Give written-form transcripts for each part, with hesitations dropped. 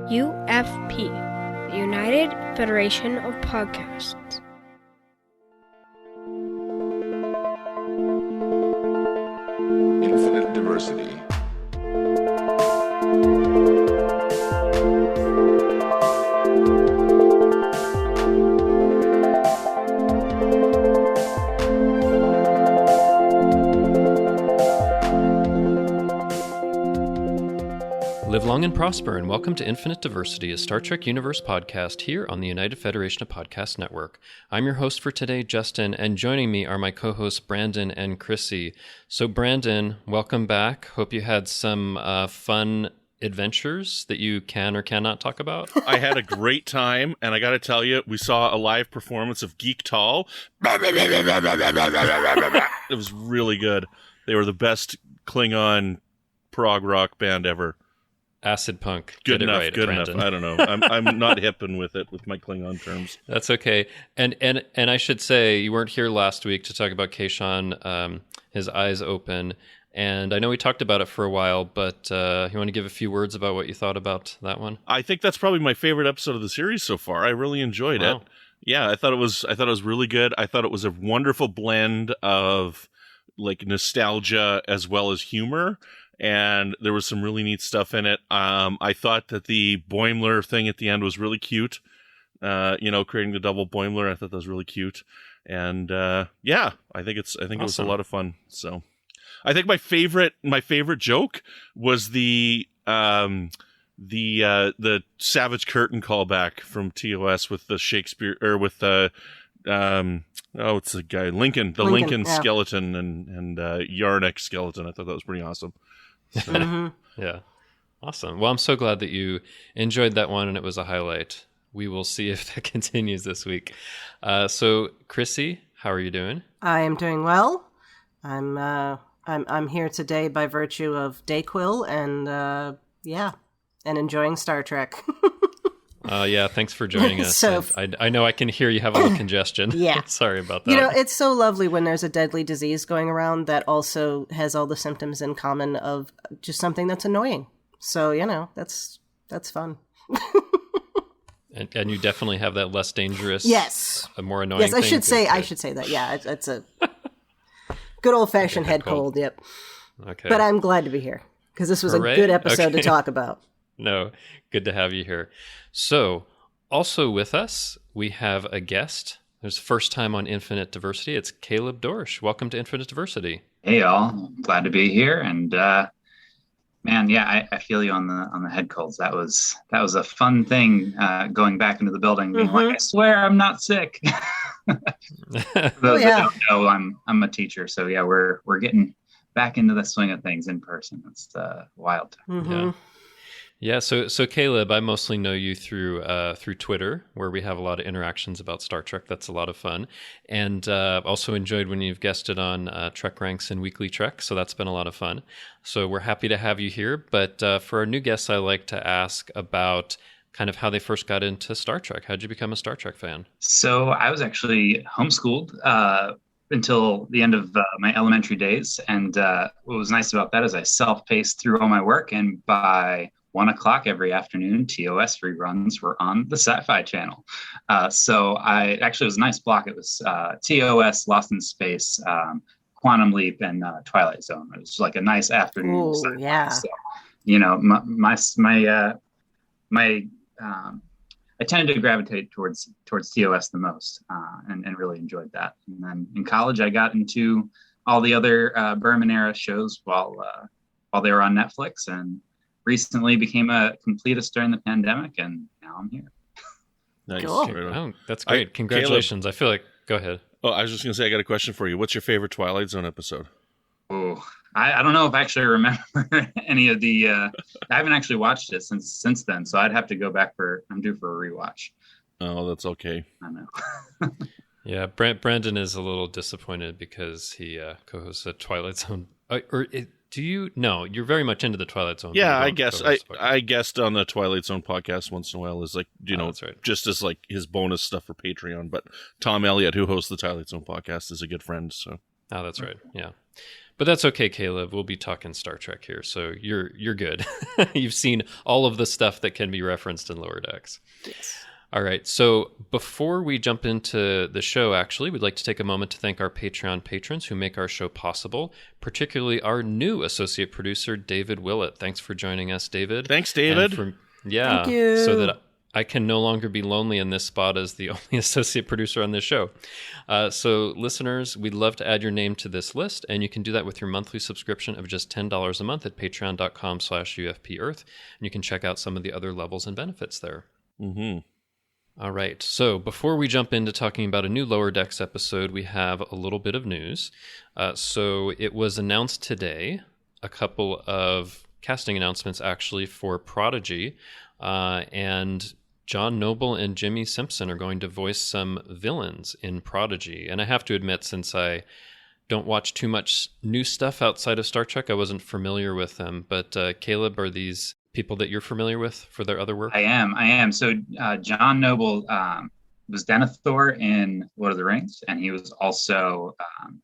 UFP, the United Federation of Podcasts. Infinite diversity. Live long and prosper, and welcome to Infinite Diversity, a Star Trek Universe podcast here on the United Federation of Podcast Network. I'm your host for today, Justin, and joining me are my co-hosts Brandon and Chrissie. So Brandon, welcome back. Hope you had some fun adventures that you can or cannot talk about. I had a great time, and I got to tell you, we saw a live performance of Geek Tall. It was really good. They were the best Klingon prog rock band ever. Acid punk. Good Get enough. it right, Good Brandon. enough. I don't know. I'm not hipping with it with my Klingon terms. That's okay. And I should say you weren't here last week to talk about Kayshawn, his eyes open. And I know we talked about it for a while, but you want to give a few words about what you thought about that one? I think that's probably my favorite episode of the series so far. I really enjoyed it. Yeah, I thought it was really good. I thought it was a wonderful blend of like nostalgia as well as humor. And there was some really neat stuff in it. I thought that the Boimler thing at the end was really cute. Creating the double Boimler, I thought that was really cute. And yeah, I think it was a lot of fun. So, I think my favorite joke was the Savage Curtain callback from TOS with the Shakespeare or with the it's the guy Lincoln yeah. skeleton and Yarnik skeleton. I thought that was pretty awesome. So. Yeah. Awesome. Well, I'm so glad that you enjoyed that one and it was a highlight. We will see if that continues this week. So, Chrissie, how are you doing? I am doing well. I'm here today by virtue of Dayquil and and enjoying Star Trek. Yeah, thanks for joining us. So, I know I can hear you have a little congestion. Yeah. Sorry about that. It's so lovely when there's a deadly disease going around that also has all the symptoms in common of just something that's annoying. So, that's fun. And you definitely have that less dangerous, yes, a more annoying. Yes, I thing. should say that. Yeah, it's a good old fashioned head cold. Yep. Okay. But I'm glad to be here because this was a good episode to talk about. No, good to have you here. So, also with us, we have a guest. There's first time on Infinite Diversity. It's Caleb Dorsch. Welcome to Infinite Diversity. Hey, y'all. Glad to be here. And man, yeah, I feel you on the head colds. That was a fun thing going back into the building, being like, I swear I'm not sick. For those that don't know, I'm a teacher, so yeah, we're getting back into the swing of things in person. It's wild. Mm-hmm. Yeah, so Caleb, I mostly know you through Twitter, where we have a lot of interactions about Star Trek. That's a lot of fun, and also enjoyed when you've guested on Trek Ranks and Weekly Trek. So that's been a lot of fun. So we're happy to have you here. But for our new guests, I like to ask about kind of how they first got into Star Trek. How'd you become a Star Trek fan? So I was actually homeschooled until the end of my elementary days, and what was nice about that is I self-paced through all my work, and by 1:00 every afternoon, TOS reruns were on the Sci-Fi Channel. So it was a nice block. It was TOS, Lost in Space, Quantum Leap, and Twilight Zone. It was like a nice afternoon. Ooh, yeah. So, I tended to gravitate towards TOS the most, and really enjoyed that. And then in college, I got into all the other Berman era shows while they were on Netflix, and recently became a completist during the pandemic, and now I'm here. Nice. Cool. Oh, that's great. Congratulations. Caleb, I feel like, go ahead. Oh, I was just going to say, I got a question for you. What's your favorite Twilight Zone episode? Oh, I don't know if I actually remember any of the, I haven't actually watched it since then, so I'd have to go back I'm due for a rewatch. Oh, that's okay. I know. Yeah, Brandon is a little disappointed because he co-hosts a Twilight Zone. Do you? No, you're very much into the Twilight Zone. Yeah, I guess I guessed on the Twilight Zone podcast once in a while as like, that's right. Just as like his bonus stuff for Patreon. But Tom Elliot, who hosts the Twilight Zone podcast, is a good friend. So Oh, that's right. Yeah. But that's okay, Caleb. We'll be talking Star Trek here, so you're good. You've seen all of the stuff that can be referenced in Lower Decks. Yes. All right. So before we jump into the show, actually, we'd like to take a moment to thank our Patreon patrons who make our show possible, particularly our new associate producer, David Willett. Thanks for joining us, David. Thanks, David. Thank you. So that I can no longer be lonely in this spot as the only associate producer on this show. So listeners, we'd love to add your name to this list, and you can do that with your monthly subscription of just $10 a month at patreon.com/UFPEarth, and you can check out some of the other levels and benefits there. Mm-hmm. All right, so before we jump into talking about a new Lower Decks episode, we have a little bit of news. So it was announced today, a couple of casting announcements actually for Prodigy, and John Noble and Jimmi Simpson are going to voice some villains in Prodigy. And I have to admit, since I don't watch too much new stuff outside of Star Trek, I wasn't familiar with them. But Caleb, are these people that you're familiar with for their other work? I am. So John Noble was Denethor in Lord of the Rings, and he was also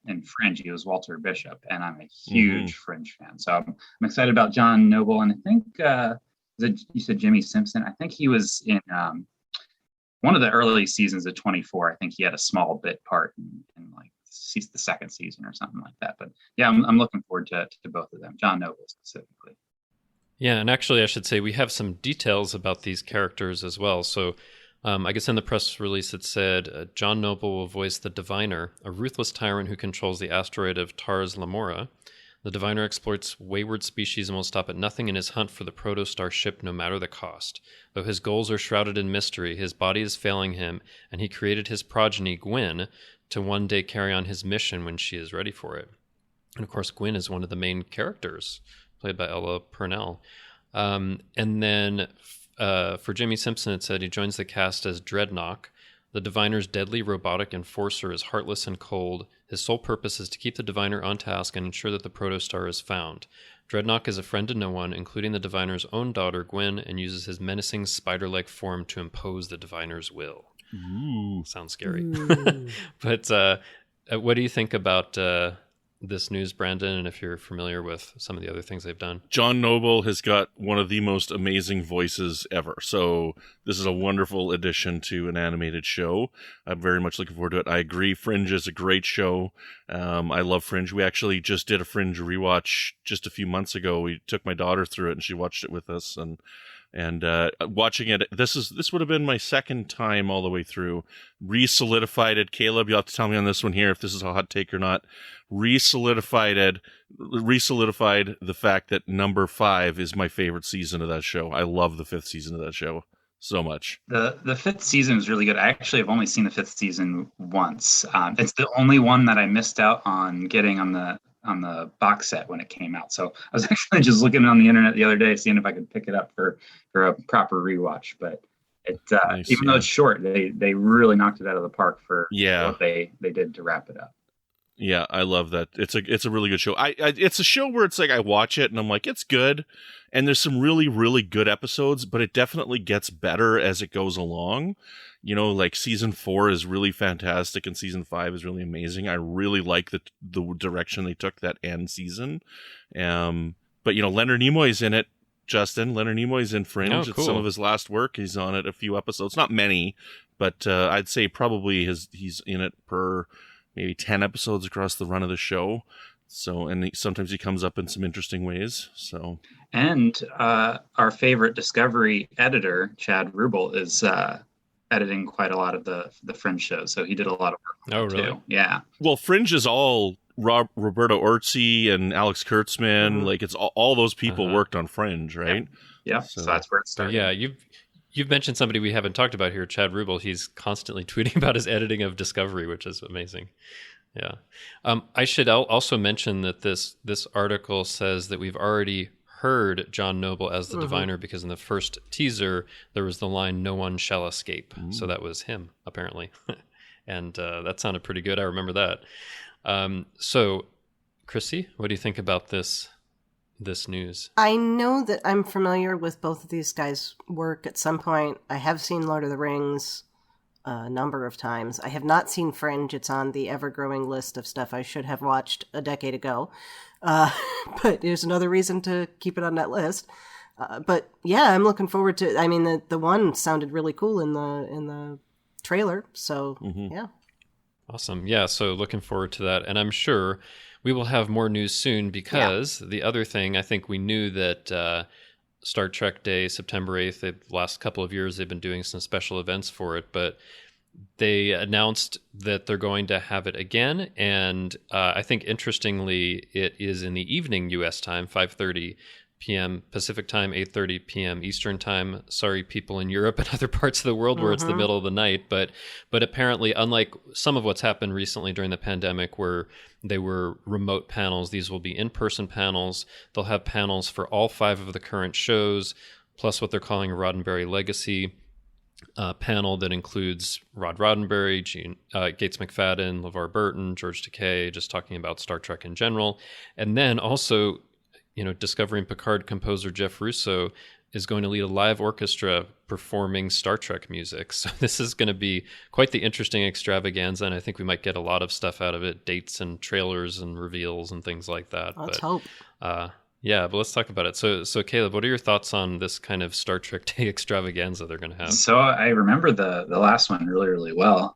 in Fringe. He was Walter Bishop, and I'm a huge Fringe fan. So I'm excited about John Noble, and I think you said Jimmi Simpson. I think he was in one of the early seasons of 24. I think he had a small bit part in like the second season or something like that. But yeah, I'm looking forward to both of them. John Noble specifically. Yeah, and actually I should say we have some details about these characters as well. So I guess in the press release it said, John Noble will voice the Diviner, a ruthless tyrant who controls the asteroid of Tars Lamora. The Diviner exploits wayward species and will stop at nothing in his hunt for the protostar ship no matter the cost. Though his goals are shrouded in mystery, his body is failing him, and he created his progeny, Gwyn, to one day carry on his mission when she is ready for it. And of course, Gwyn is one of the main characters, played by Ella Purnell. And then for Jimmi Simpson, it said he joins the cast as Dreadnought. The Diviner's deadly robotic enforcer is heartless and cold. His sole purpose is to keep the Diviner on task and ensure that the protostar is found. Dreadnought is a friend to no one, including the Diviner's own daughter, Gwyn, and uses his menacing spider-like form to impose the Diviner's will. Ooh. Sounds scary. But what do you think about this news, Brandon, and if you're familiar with some of the other things they've done? John Noble has got one of the most amazing voices ever. So this is a wonderful addition to an animated show. I'm very much looking forward to it. I agree. Fringe is a great show. I love Fringe. We actually just did a Fringe rewatch just a few months ago. We took my daughter through it and she watched it with us, and watching it, this would have been my second time all the way through. Re-solidified it. Caleb, you'll have to tell me on this one here if this is a hot take or not. Re-solidified the fact that number 5 is my favorite season of that show. I love the 5th season of that show so much. The 5th season is really good. I actually have only seen the 5th season once. It's the only one that I missed out on getting on the box set when it came out. So I was actually just looking on the internet the other day, seeing if I could pick it up for a proper rewatch. But it, nice, even though it's short, they really knocked it out of the park for what they did to wrap it up. Yeah, I love that. It's a really good show. It's a show where it's like I watch it and I'm like, it's good. And there's some really, really good episodes, but it definitely gets better as it goes along. You know, like season 4 is really fantastic and season 5 is really amazing. I really like the direction they took that end season. But, you know, Leonard Nimoy's in it, Justin. Leonard Nimoy's in Fringe. Oh, cool. It's some of his last work. He's on it a few episodes. Not many, but I'd say probably he's in it per maybe 10 episodes across the run of the show. So, and sometimes he comes up in some interesting ways. So, and our favorite Discovery editor, Chad Rubel, is editing quite a lot of the Fringe shows. So he did a lot of work. Oh, really? Too. Yeah. Well, Fringe is all Roberto Orci and Alex Kurtzman. Mm-hmm. Like it's all those people worked on Fringe, right? Yeah. So that's where it started. Yeah, You've mentioned somebody we haven't talked about here, Chad Rubel. He's constantly tweeting about his editing of Discovery, which is amazing. Yeah. I should also mention that this article says that we've already heard John Noble as the Diviner because in the first teaser, there was the line, "No one shall escape." So that was him, apparently. And that sounded pretty good. I remember that. So, Chrissy, what do you think about this news? I know that I'm familiar with both of these guys' work at some point. I have seen Lord of the Rings. a number of times. I have not seen Fringe. It's on the ever-growing list of stuff I should have watched a decade ago. But there's another reason to keep it on that list. But yeah, I'm looking forward to. I mean, the one sounded really cool in the trailer. So yeah, awesome. Yeah, so looking forward to that, and I'm sure we will have more news soon because the other thing, I think we knew that Star Trek Day, September 8th. The last couple of years they've been doing some special events for it, but they announced that they're going to have it again, and I think interestingly, it is in the evening U.S. time, 5:30 p.m. Pacific time, 8:30 p.m. Eastern time. Sorry, people in Europe and other parts of the world where it's the middle of the night, but apparently, unlike some of what's happened recently during the pandemic where they were remote panels, these will be in-person panels. They'll have panels for all 5 of the current shows, plus what they're calling a Roddenberry Legacy panel that includes Rod Roddenberry, Gates McFadden, LeVar Burton, George Takei, just talking about Star Trek in general. And then also, Discovery and Picard composer Jeff Russo is going to lead a live orchestra performing Star Trek music. So this is going to be quite the interesting extravaganza, and I think we might get a lot of stuff out of it, dates and trailers and reveals and things like that. Let's hope. Yeah, but let's talk about it. So Caleb, what are your thoughts on this kind of Star Trek Day extravaganza they're going to have? So I remember the last one really, really well.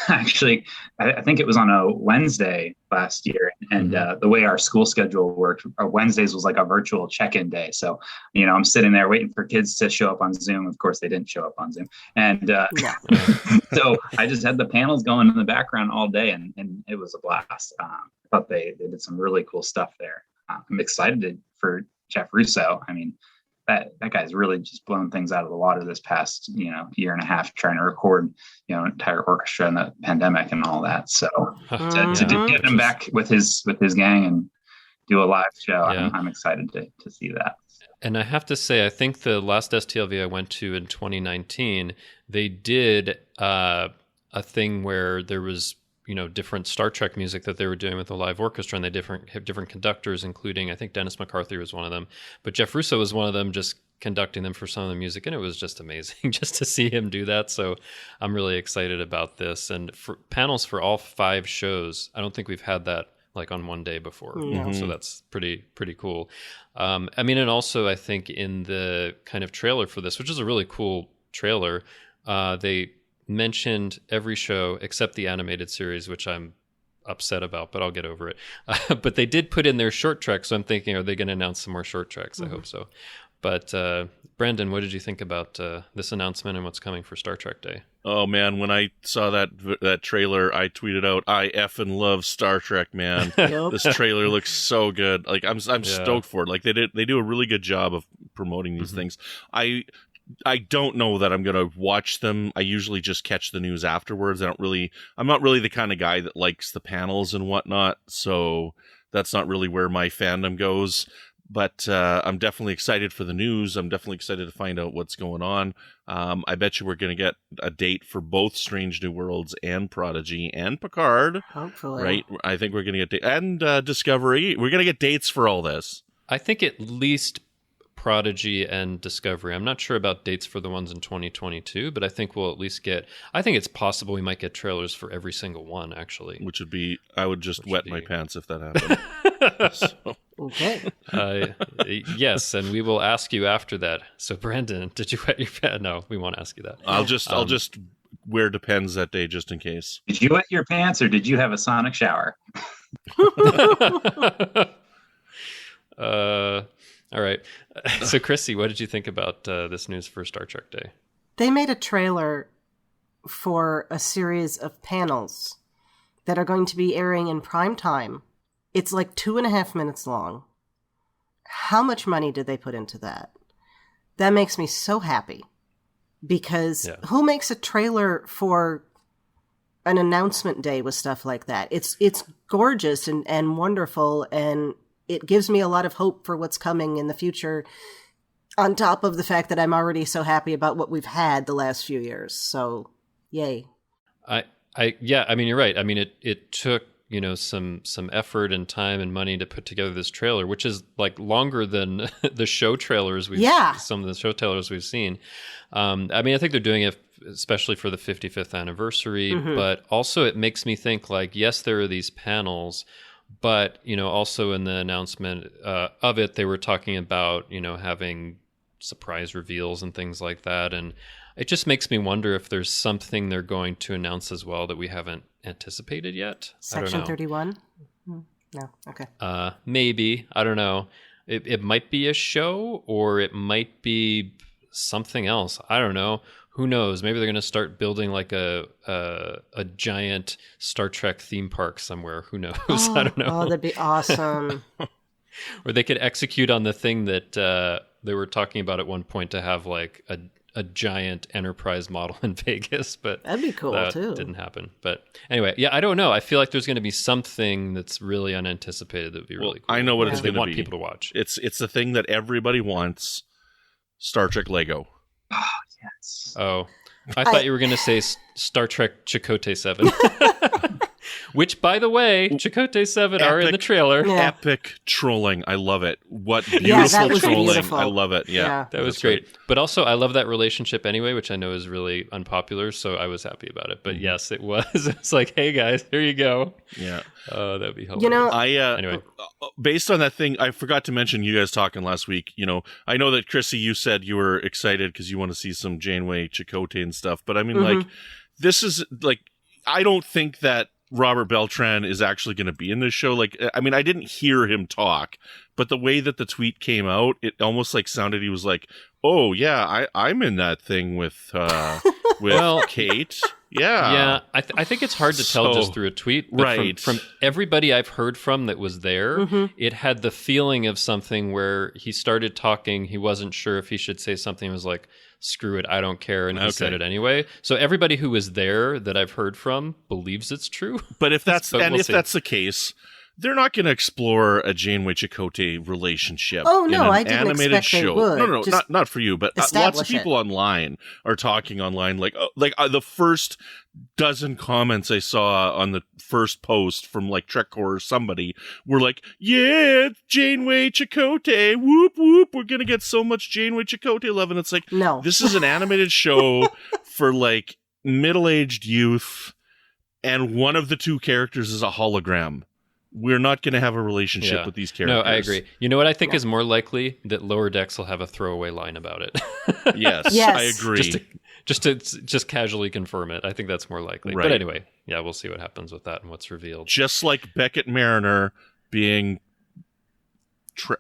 Actually, I think it was on a Wednesday last year. And the way our school schedule worked, our Wednesdays was like a virtual check-in day. So, I'm sitting there waiting for kids to show up on Zoom. Of course, they didn't show up on Zoom. And so I just had the panels going in the background all day, and it was a blast. I thought they did some really cool stuff there. I'm excited for Jeff Russo. I mean, that guy's really just blown things out of the water this past, year and a half trying to record, an entire orchestra in the pandemic and all that. So to get him back with his gang and do a live show, I'm excited to see that. And I have to say, I think the last STLV I went to in 2019, they did a thing where there was different Star Trek music that they were doing with the live orchestra, and they have different conductors, including, I think Dennis McCarthy was one of them, but Jeff Russo was one of them, just conducting them for some of the music, and it was just amazing just to see him do that. So I'm really excited about this. And for panels for all 5 shows, I don't think we've had that like on one day before. So that's pretty cool. And also I think in the kind of trailer for this, which is a really cool trailer, they mentioned every show except the animated series, which I'm upset about, but I'll get over it. But they did put in their short trek, so I'm thinking, are they going to announce some more short treks? I hope so. But Brandon, what did you think about this announcement and what's coming for Star Trek Day? Oh man, when I saw that trailer, I tweeted out, "I effing love Star Trek, man." This trailer looks so good. Like I'm stoked for it. Like they do a really good job of promoting these things. I don't know that I'm going to watch them. I usually just catch the news afterwards. I'm not really the kind of guy that likes the panels and whatnot. So that's not really where my fandom goes. But I'm definitely excited for the news. I'm definitely excited to find out what's going on. I bet you we're going to get a date for both Strange New Worlds and Prodigy and Picard. Hopefully. Right? I think we're going to get and Discovery. We're going to get dates for all this. I think at least Prodigy and Discovery. I'm not sure about dates for the ones in 2022, but I think we'll at least I think it's possible we might get trailers for every single one, actually. Which would be, I would just wet my pants if that happened. So. Okay. Yes, and we will ask you after that. So, Brandon, did you wet your pants? No, we won't ask you that. I'll just wear Depends that day just in case. Did you wet your pants or did you have a sonic shower? All right. So, Chrissy, what did you think about this news for Star Trek Day? They made a trailer for a series of panels that are going to be airing in prime time. It's like 2.5 minutes long. How much money did they put into that? That makes me so happy. Because who makes a trailer for an announcement day with stuff like that? It's gorgeous and wonderful, and it gives me a lot of hope for what's coming in the future, on top of the fact that I'm already so happy about what we've had the last few years. So, yay. You're right. I mean, it took, some effort and time and money to put together this trailer, which is like longer than the show trailers some of the show trailers we've seen. I think they're doing it especially for the 55th anniversary. But also it makes me think like, yes, there are these panels, but, also in the announcement of it, they were talking about, having surprise reveals and things like that. And it just makes me wonder if there's something they're going to announce as well that we haven't anticipated yet. Section 31? No. Okay. Maybe. I don't know. It might be a show, or it might be something else. I don't know. Who knows? Maybe they're going to start building like a giant Star Trek theme park somewhere. Who knows? I don't know. Oh, that'd be awesome. Or they could execute on the thing that they were talking about at one point, to have like a giant Enterprise model in Vegas, but that'd be cool that too. Didn't happen. But anyway, yeah, I don't know. I feel like there's going to be something that's really unanticipated that would be really cool. I know what it's going to be. They want people to watch. It's the thing that everybody wants: Star Trek Lego. Oh, yes. Oh, I thought you were going to say Star Trek Chakotay 7. Which, by the way, Chakotay 7 are in the trailer. Yeah. Epic trolling. I love it. What beautiful trolling. Beautiful. I love it. Yeah. That was great. Right. But also, I love that relationship anyway, which I know is really unpopular, so I was happy about it. But yes, it was. It's like, hey, guys, here you go. Yeah. Oh, that'd be hilarious. Anyway. Based on that thing, I forgot to mention you guys talking last week. I know that, Chrissie, you said you were excited because you want to see some Janeway Chakotay and stuff. But I mean, like, this is, like, I don't think that Robert Beltran is actually going to be in this show. Like, I mean, I didn't hear him talk, but the way that the tweet came out, it almost like sounded, he was like, oh yeah, I'm in that thing with Kate. Yeah. Yeah. I think it's hard to tell just through a tweet. But right. From everybody I've heard from that was there, it had the feeling of something where he started talking. He wasn't sure if he should say something. He was like, screw it, I don't care. And he said it anyway. So everybody who was there that I've heard from believes it's true. But if that's the case, they're not going to explore a Janeway Chakotay relationship. Oh no, in an I didn't animated expect show. they would. No, not for you, but lots of people online are talking online. Like the first dozen comments I saw on the first post from like Trekcore or somebody were like, "Yeah, Janeway Chakotay, whoop whoop, we're gonna get so much Janeway Chakotay love." And it's like, no, this is an animated show for like middle-aged youth, and one of the two characters is a hologram. We're not going to have a relationship with these characters. No, I agree. You know what I think is more likely? That Lower Decks will have a throwaway line about it. Yes, I agree. Just to casually confirm it. I think that's more likely. Right. But anyway, yeah, we'll see what happens with that and what's revealed. Just like Beckett Mariner being,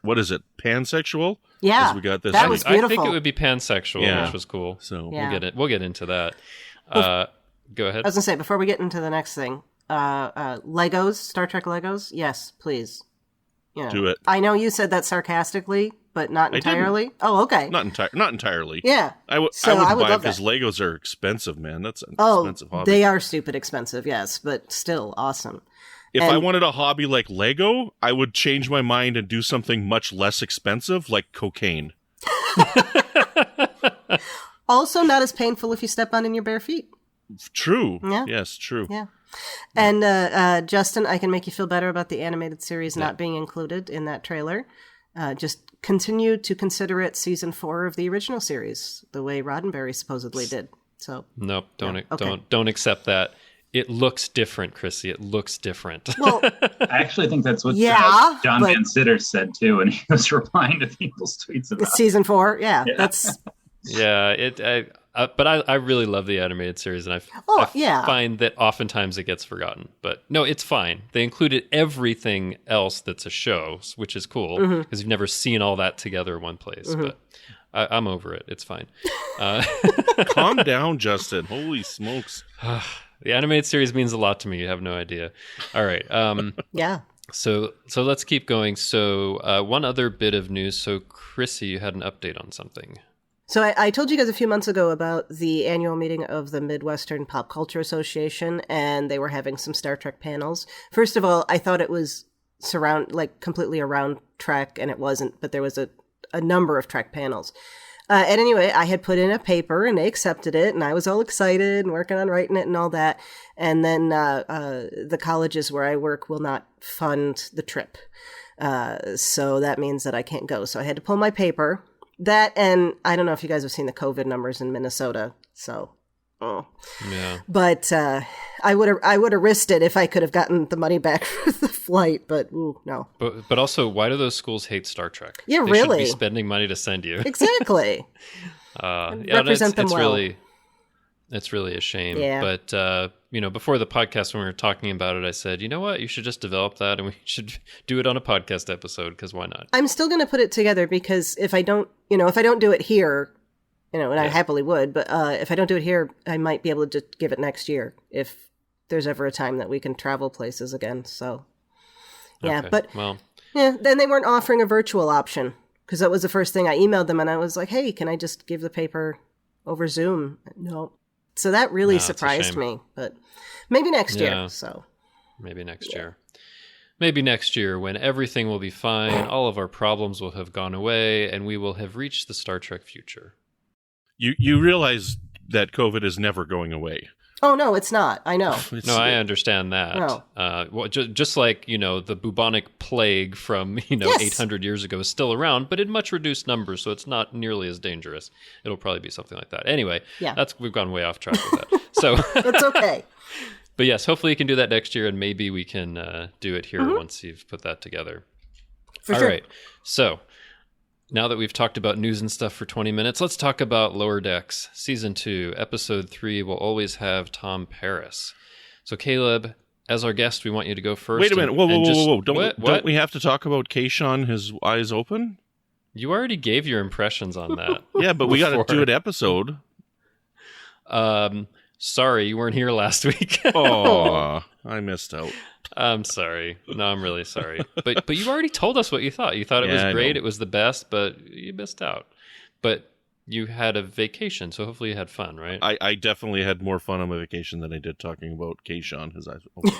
what is it, pansexual? Yeah, as we got this. That was beautiful. I think it would be pansexual, which was cool. So we'll get into that. Go ahead. I was going to say, before we get into the next thing, Legos, Star Trek Legos, yes, please. Do it. I know you said that sarcastically, but not entirely. Oh, okay. Not entirely. Yeah. I would buy it because Legos are expensive, man. That's an expensive hobby. They are stupid expensive, yes, but still awesome. If I wanted a hobby like Lego, I would change my mind and do something much less expensive, like cocaine. Also, not as painful if you step on in your bare feet. True. Yeah. Yes, true. Yeah. And Justin, I can make you feel better about the animated series not being included in that trailer. Just continue to consider it season 4 of the original series, the way Roddenberry supposedly did. So nope, don't accept that. It looks different, Chrissie. It looks different. Well, I actually think that's what John Van Sitter said too, when he was replying to people's tweets about season 4. Yeah, that's. Yeah, but I really love the animated series, and I find that oftentimes it gets forgotten. But no, it's fine. They included everything else that's a show, which is cool, because you've never seen all that together in one place. But I'm over it. It's fine. Calm down, Justin. Holy smokes. The animated series means a lot to me. You have no idea. All right. Yeah. So let's keep going. So one other bit of news. So Chrissie, you had an update on something. So I told you guys a few months ago about the annual meeting of the Midwestern Pop Culture Association, and they were having some Star Trek panels. First of all, I thought it was completely around Trek, and it wasn't, but there was a number of Trek panels. And anyway, I had put in a paper, and they accepted it, and I was all excited and working on writing it and all that. And then the colleges where I work will not fund the trip. So that means that I can't go. So I had to pull my paper. That, and I don't know if you guys have seen the COVID numbers in Minnesota. So Oh. Yeah. But I would have risked it if I could have gotten the money back for the flight. But no. But also, why do those schools hate Star Trek? Yeah, they really. Should be spending money to send you. Exactly. Represent them well. It's really a shame. Yeah. But before the podcast, when we were talking about it, I said, you know what, you should just develop that, and we should do it on a podcast episode, because why not? I'm still going to put it together, because if I don't do it here, and I happily would, but if I don't do it here, I might be able to just give it next year if there's ever a time that we can travel places again. So, yeah, okay. But well, then they weren't offering a virtual option, because that was the first thing I emailed them, and I was like, hey, can I just give the paper over Zoom? No. So that really surprised me, but maybe next year. So maybe next year. Maybe next year, when everything will be fine, all of our problems will have gone away, and we will have reached the Star Trek future. You realize that COVID is never going away. Oh, no, it's not. I know. No, I understand that. No. Well, just like, the bubonic plague from, 800 years ago is still around, but in much reduced numbers, so it's not nearly as dangerous. It'll probably be something like that. Anyway, we've gone way off track with that. So that's okay. But yes, hopefully you can do that next year, and maybe we can do it here once you've put that together. For sure. All right. So now that we've talked about news and stuff for 20 minutes, let's talk about Lower Decks. Season 2, Episode 3 will always have Tom Paris. So Caleb, as our guest, we want you to go first. Wait a minute. Whoa. Don't we have to talk about Kayshawn, his eyes open? You already gave your impressions on that. Yeah, but we got to do an episode. Sorry, you weren't here last week. Oh, I missed out. I'm sorry. No, I'm really sorry. But you already told us what you thought. You thought it was great. It was the best, but you missed out. But you had a vacation, so hopefully you had fun, right? I definitely had more fun on my vacation than I did talking about Kayshawn. His eyes open.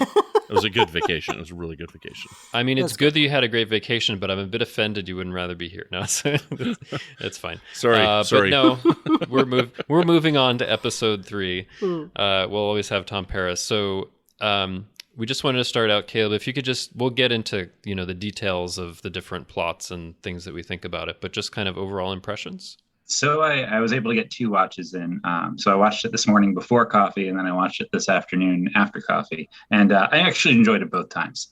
It was a good vacation. It was a really good vacation. I mean, it's good that you had a great vacation, but I'm a bit offended you wouldn't rather be here. No, it's fine. Sorry. But no, we're moving on to Episode 3. We'll always have Tom Paris. So we just wanted to start out, Caleb, if you could we'll get into, the details of the different plots and things that we think about it, but just kind of overall impressions. So I was able to get 2 watches in. So I watched it this morning before coffee, and then I watched it this afternoon after coffee. And I actually enjoyed it both times.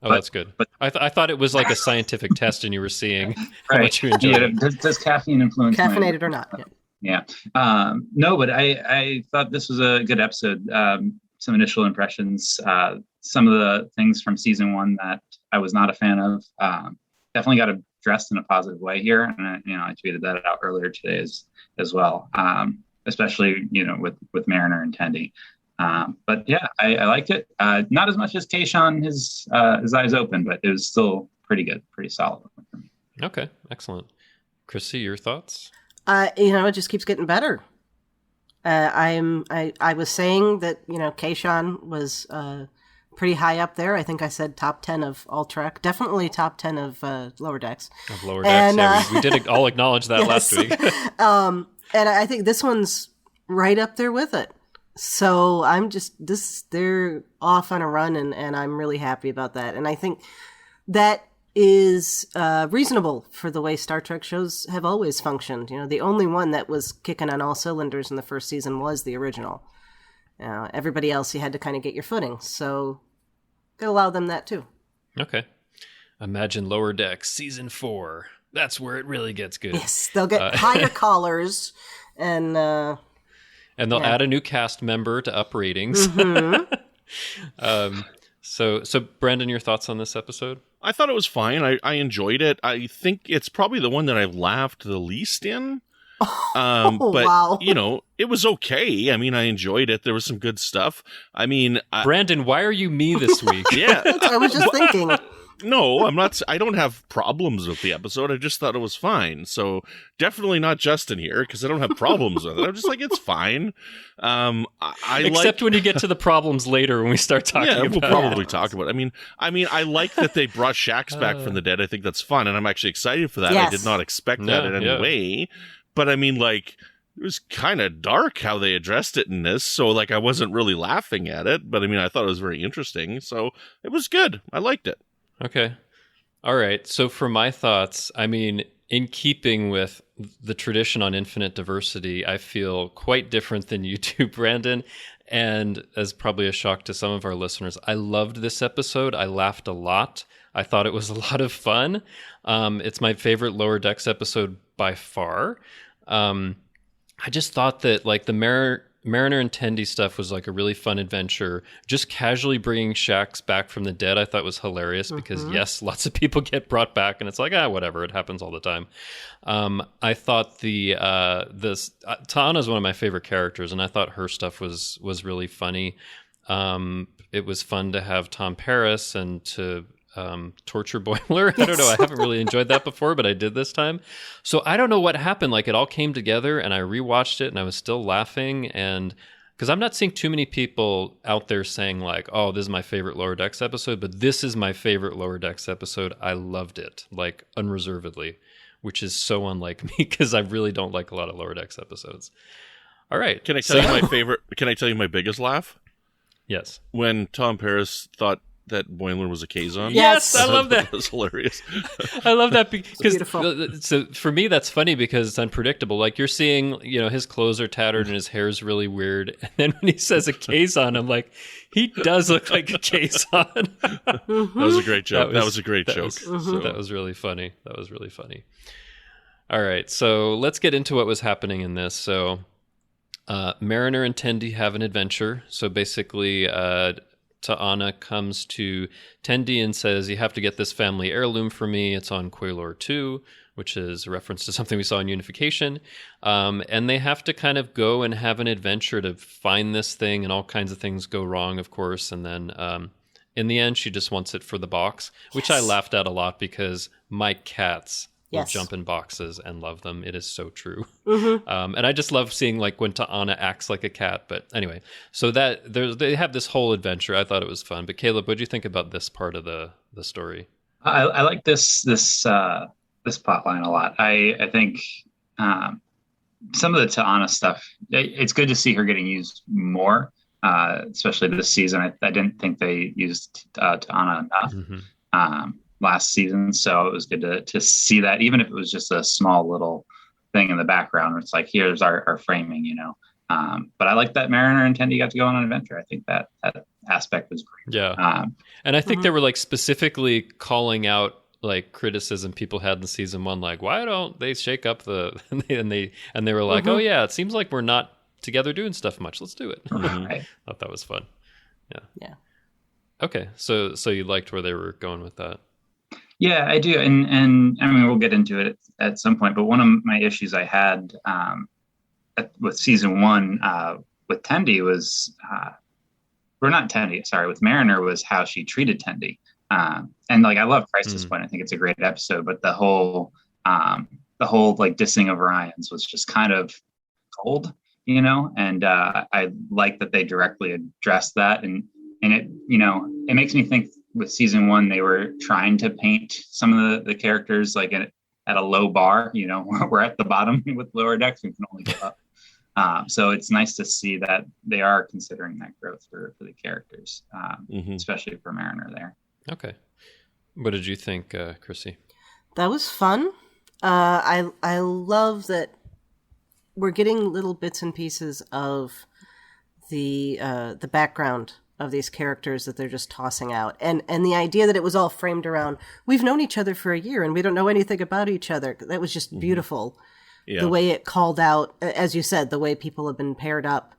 That's good. But I thought it was like a scientific test, and you were seeing how right. much you enjoyed it. Does caffeine influence? Caffeinated or not? Yeah. No, but I thought this was a good episode. Some initial impressions. Some of the things from season 1 that I was not a fan of. Definitely got addressed in a positive way here, and I tweeted that out earlier today as well. Especially with Mariner and Tendi. But yeah, I liked it. Not as much as Kayshawn, his eyes open, but it was still pretty good, pretty solid for me. Okay, excellent. Chrissy, your thoughts? It just keeps getting better. I was saying that Kayshawn was pretty high up there. I think I said top 10 of all Trek, definitely top 10 of Lower Decks. Of Lower Decks, and, we did all acknowledge that last week. And I think this one's right up there with it. So they're off on a run, and I'm really happy about that. And I think that is reasonable for the way Star Trek shows have always functioned. The only one that was kicking on all cylinders in the first season was the original. Everybody else, you had to kind of get your footing. So, gotta allow them that too. Okay. Imagine Lower Decks Season 4. That's where it really gets good. Yes, they'll get higher collars, and they'll add a new cast member to up ratings. Mm-hmm. So Brandon, your thoughts on this episode? I thought it was fine. I enjoyed it. I think it's probably the one that I laughed the least in. But wow. It was okay. I mean, I enjoyed it. There was some good stuff. I mean, Brandon, why are you me this week? Yeah, I was just thinking. No, I'm not. I don't have problems with the episode. I just thought it was fine. So definitely not Justin here, because I don't have problems with it. I'm just like, it's fine. Except when you get to the problems later when we start talking. Yeah, about we'll probably talk about it. I mean, I like that they brought Shax back from the dead. I think that's fun, and I'm actually excited for that. Yes. I did not expect that in any way. But I mean, it was kind of dark how they addressed it in this. So I wasn't really laughing at it, but I mean, I thought it was very interesting. So it was good. I liked it. Okay. All right. So for my thoughts, I mean, in keeping with, the tradition on infinite diversity, I feel quite different than you do, Brandon. And as probably a shock to some of our listeners, I loved this episode. I laughed a lot. I thought it was a lot of fun. It's my favorite Lower Decks episode by far. I just thought that like the Mariner and Tendi stuff was like a really fun adventure. Just casually bringing Shax back from the dead, I thought was hilarious because yes, lots of people get brought back, and it's like whatever, it happens all the time. I thought Ta'ana is one of my favorite characters, and I thought her stuff was really funny. It was fun to have Tom Paris and to torture Boiler. I don't know. I haven't really enjoyed that before, but I did this time. So I don't know what happened. Like it all came together and I rewatched it and I was still laughing. And because I'm not seeing too many people out there saying like, oh, this is my favorite Lower Decks episode, but this is my favorite Lower Decks episode. I loved it like unreservedly, which is so unlike me because I really don't like a lot of Lower Decks episodes. All right. Can I tell you my favorite? Can I tell you my biggest laugh? Yes. When Tom Paris thought that Boiler was a Kazon. Yes, I love that. That was hilarious. I love that because Beautiful. So for me that's funny because it's unpredictable. Like you're seeing, his clothes are tattered and his hair's really weird. And then when he says a Kazon, I'm like, he does look like a Kazon. That was a great joke. That was a great joke. That was really funny. All right, so let's get into what was happening in this. So Mariner and Tendi have an adventure. So basically Ta'ana comes to Tendi and says, you have to get this family heirloom for me. It's on Quaylor 2, which is a reference to something we saw in Unification. And they have to kind of go and have an adventure to find this thing, and all kinds of things go wrong, of course. And then in the end, she just wants it for the box, which I laughed at a lot because my cats will jump in boxes and love them. It is so true. And I just love seeing like when Ta'ana acts like a cat. But anyway, so that they have this whole adventure. I thought it was fun. But Caleb, what do you think about this part of the story? I like this plot line a lot. I think some of the Ta'ana stuff, it's good to see her getting used more, especially this season. I didn't think they used Ta'ana enough. Last season, so it was good to see that, even if it was just a small little thing in the background where it's like, here's our framing, but I like that Mariner and Tendi got to go on an adventure. I think that aspect was great. And I think they were like specifically calling out like criticism people had in season 1, like why don't they shake up and they were like, oh yeah, it seems like we're not together doing stuff much, let's do it. Right. Thought that was fun. Yeah. Okay, so you liked where they were going with that. Yeah, I do. And I mean, we'll get into it at some point, but one of my issues I had with season 1 with Tendi was, with Mariner was how she treated Tendi. And like, I love Crisis Point. I think it's a great episode, but the whole like dissing of Orions was just kind of cold, and I like that they directly addressed that. And it, it makes me think, with season 1, they were trying to paint some of the characters like at a low bar. We're at the bottom with Lower Decks. We can only go up. So it's nice to see that they are considering that growth for the characters, especially for Mariner there. Okay. What did you think, Chrissy? That was fun. I love that we're getting little bits and pieces of the background of these characters that they're just tossing out. And the idea that it was all framed around, we've known each other for a year and we don't know anything about each other. That was just beautiful. The way it called out, as you said, the way people have been paired up.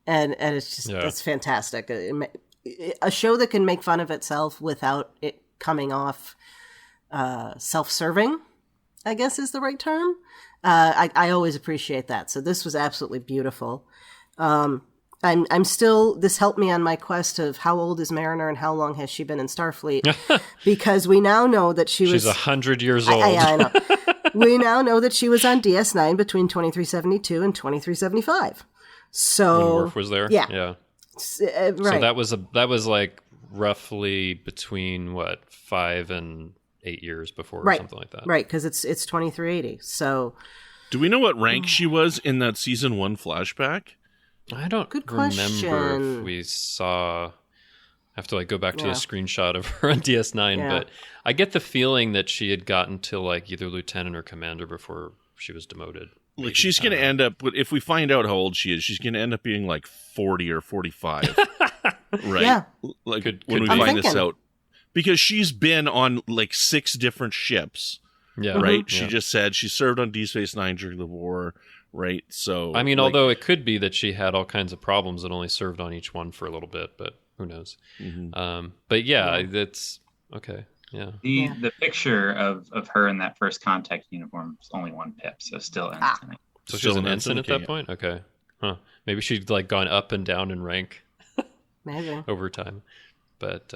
And it's just, it's fantastic. A show that can make fun of itself without it coming off self-serving, I guess is the right term. I always appreciate that. So this was absolutely beautiful. I'm still, this helped me on my quest of how old is Mariner and how long has she been in Starfleet? Because we now know that she's 100 years old. I know. We now know that she was on DS9 between 2372 and 2375. So when Worf was there? Yeah. Right. So that was like roughly between 5 and 8 years before or something like that. Right, because it's 2380. So do we know what rank she was in that season 1 flashback? I don't remember if we saw. I have to go back to a screenshot of her on DS9, but I get the feeling that she had gotten to either lieutenant or commander before she was demoted. Like, she's going to end up, if we find out how old she is, she's going to end up being like 40 or 45. Right? Yeah. Like, could when we find this out. Because she's been on like 6 different ships. Yeah. Right? Mm-hmm. She just said she served on Deep Space Nine during the war. Right? So. I mean, although it could be that she had all kinds of problems and only served on each one for a little bit, but who knows? Mm-hmm. But yeah, that's okay. Yeah. The picture of her in that first contact uniform is only 1 pip, so still ensign. So she was an ensign at that point? Okay. Huh. Maybe she'd like gone up and down in rank Maybe. over time. But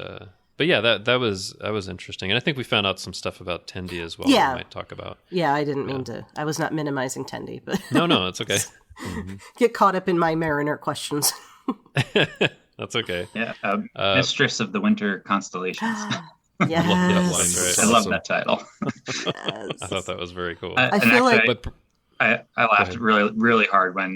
yeah, that was interesting. And I think we found out some stuff about Tendi as well Yeah. we might talk about. Yeah, I didn't mean to. I was not minimizing Tendi, but No, it's okay. get caught up in my Mariner questions. That's okay. Yeah, Mistress of the Winter Constellations. Yes. That's right. I love that title. Yes. I thought that was very cool. I feel like I laughed really, really hard when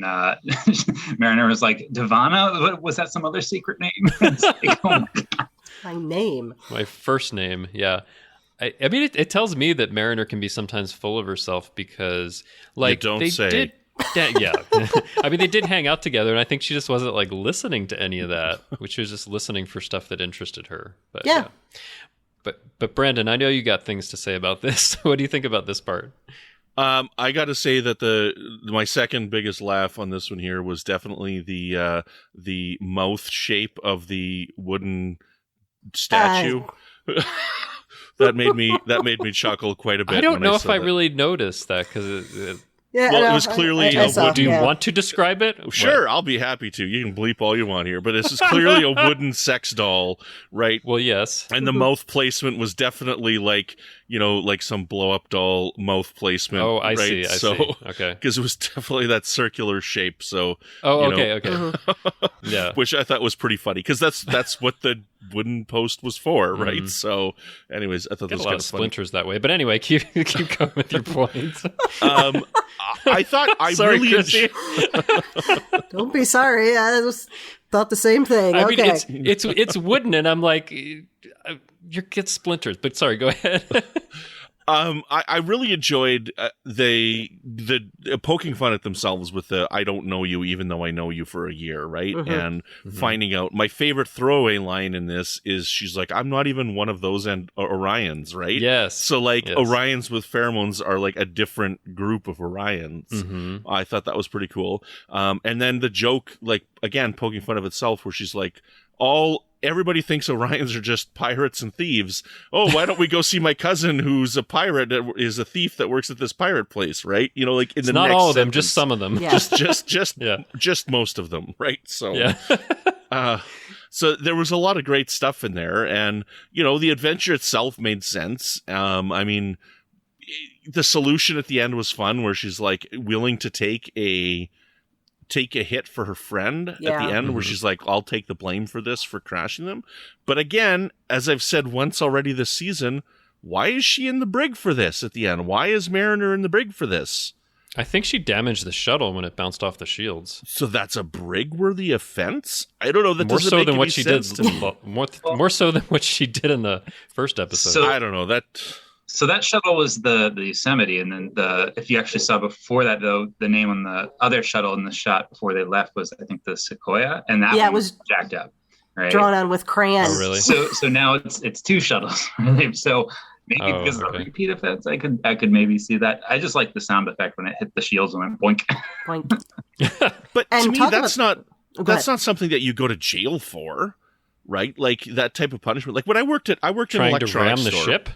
Mariner was like, Divana? Was that some other secret name? It's like, oh my God. my name. My first name, yeah. I mean, it tells me that Mariner can be sometimes full of herself because, like, You don't they say. did. Yeah, I mean, they did hang out together, and I think she just wasn't like listening to any of that, which she was just listening for stuff that interested her. But Yeah. But Brandon, I know you got things to say about this. What do you think about this part? I got to say that my second biggest laugh on this one here was definitely the mouth shape of the wooden statue. That made me chuckle quite a bit. I don't know if saw I that. really noticed that because Yeah, Well, no, it was clearly I a saw, do you yeah. want to describe it? Sure, I'll be happy to. You can bleep all you want here, but this is clearly a wooden sex doll, right? Well, yes. And the mouth placement was definitely like, like some blow-up doll mouth placement. Oh, I right? see. I see. Okay. Because it was definitely that circular shape. So, Oh, you know, okay. Yeah. which I thought was pretty funny because that's what the wooden post was for, right? So, anyways, I thought Get that was a lot kind of of funny. splinters that way. But anyway, keep going with your points. I thought I Sorry, really Chrissy. Don't be sorry. I thought the same thing. I okay. mean, it's wooden, and I'm like, you get splinters. But sorry, go ahead. I really enjoyed the poking fun at themselves with the "I don't know you, even though I know you for a year," right? And finding out. My favorite throwaway line in this is she's like, "I'm not even one of those Orions," right? Yes. So like Yes. Orions with pheromones are like a different group of Orions. I thought that was pretty cool. And then the joke, like again, poking fun of itself, where she's like, everybody thinks Orions are just pirates and thieves. Oh, why don't we go see my cousin who's a pirate, is a thief that works at this pirate place, right? Like in It's the not next all of them, sentence. just some of them. Yeah. just Yeah. just most of them, right? So Yeah. so there was a lot of great stuff in there, and the adventure itself made sense. I mean, the solution at the end was fun, where she's like willing to take a hit for her friend at the Yeah. end, where she's like, I'll take the blame for this, for crashing them. But again, as I've said once already this season, why is she in the brig for this at the end? Why is Mariner in the brig for this? I think she damaged the shuttle when it bounced off the shields. So that's a brig-worthy offense? I don't know. That More doesn't so make than any what she did. sense to me. More so than what she did in the first episode. So- I don't know. So that shuttle was the Yosemite, and then if you actually saw before that, though, the name on the other shuttle in the shot before they left was, I think, the Sequoia, and that Yeah, one it was jacked up, right? drawn on with crayon. Oh, really? So now it's 2 shuttles. Really. So maybe Oh, because of okay. the repeat offense, I could maybe see that. I just like the sound effect when it hit the shields and went boink. Point. But And to me, talk that's about- Go that's ahead. not something that you go to jail for, right? Like that type of punishment. Like when I worked in an Trying to electronics ram the store. ship?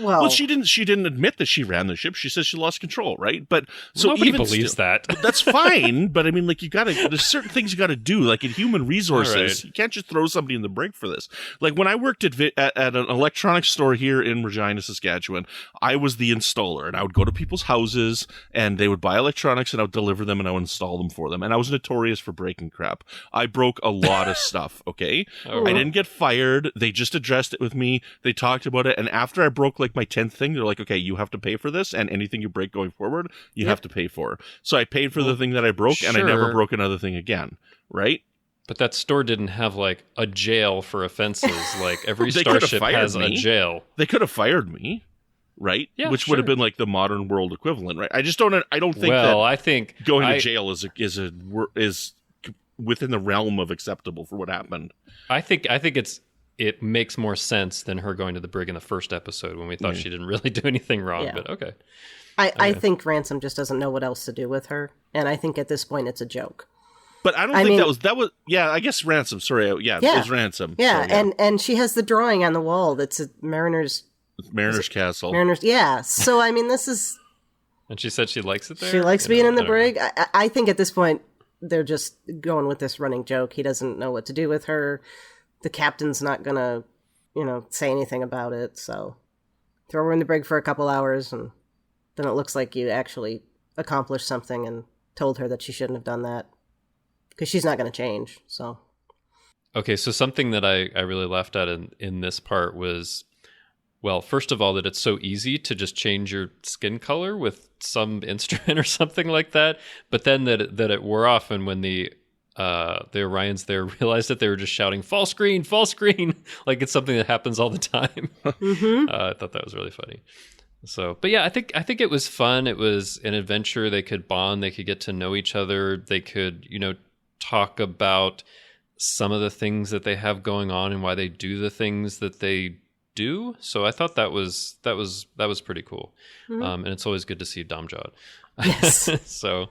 Well, She didn't admit that she ran the ship. She says she lost control, right? But so Nobody even believes still, that. that's fine. But I mean, like there's certain things you gotta do. Like in human resources, All right. you can't just throw somebody in the brig for this. Like when I worked at an electronics store here in Regina, Saskatchewan, I was the installer, and I would go to people's houses, and they would buy electronics, and I would deliver them, and I would install them for them. And I was notorious for breaking crap. I broke a lot of stuff. Okay, Oh. I didn't get fired. They just addressed it with me. They talked about it, and after I broke like my 10th thing, they're like, okay, you have to pay for this, and anything you break going forward, you have to pay for. So I paid for the thing that I broke, and I never sure. broke another thing again, right? But that store didn't have like a jail for offenses. Like every They could have starship fired has a me. jail. They could have fired me. right? Yeah, Which sure. would have been like the modern world equivalent, right? I just don't think I think going to jail is within the realm of acceptable for what happened. I think it makes more sense than her going to the brig in the first episode when we thought she didn't really do anything wrong. Yeah. But okay. I think Ransom just doesn't know what else to do with her, and I think at this point it's a joke. But I don't think that was. Yeah, I guess Ransom. Sorry, yeah, it was Ransom. Yeah, so, and she has the drawing on the wall that's a Mariner's Castle. Yeah. So I mean, this is. And she said she likes it there. She likes being in the brig. I think at this point they're just going with this running joke. He doesn't know what to do with her. The captain's not gonna, say anything about it. So throw her in the brig for a couple hours, and then it looks like you actually accomplished something and told her that she shouldn't have done that because she's not going to change. So, okay, so something that I really laughed at in this part was, well, first of all, that it's so easy to just change your skin color with some instrument or something like that, but then that it wore off, and when the Orions there realized that they were just shouting "fall screen," like it's something that happens all the time. I thought that was really funny. So, but yeah, I think it was fun. It was an adventure. They could bond. They could get to know each other. They could, talk about some of the things that they have going on and why they do the things that they do. So I thought that was pretty cool. And it's always good to see Domjot. Yes. So,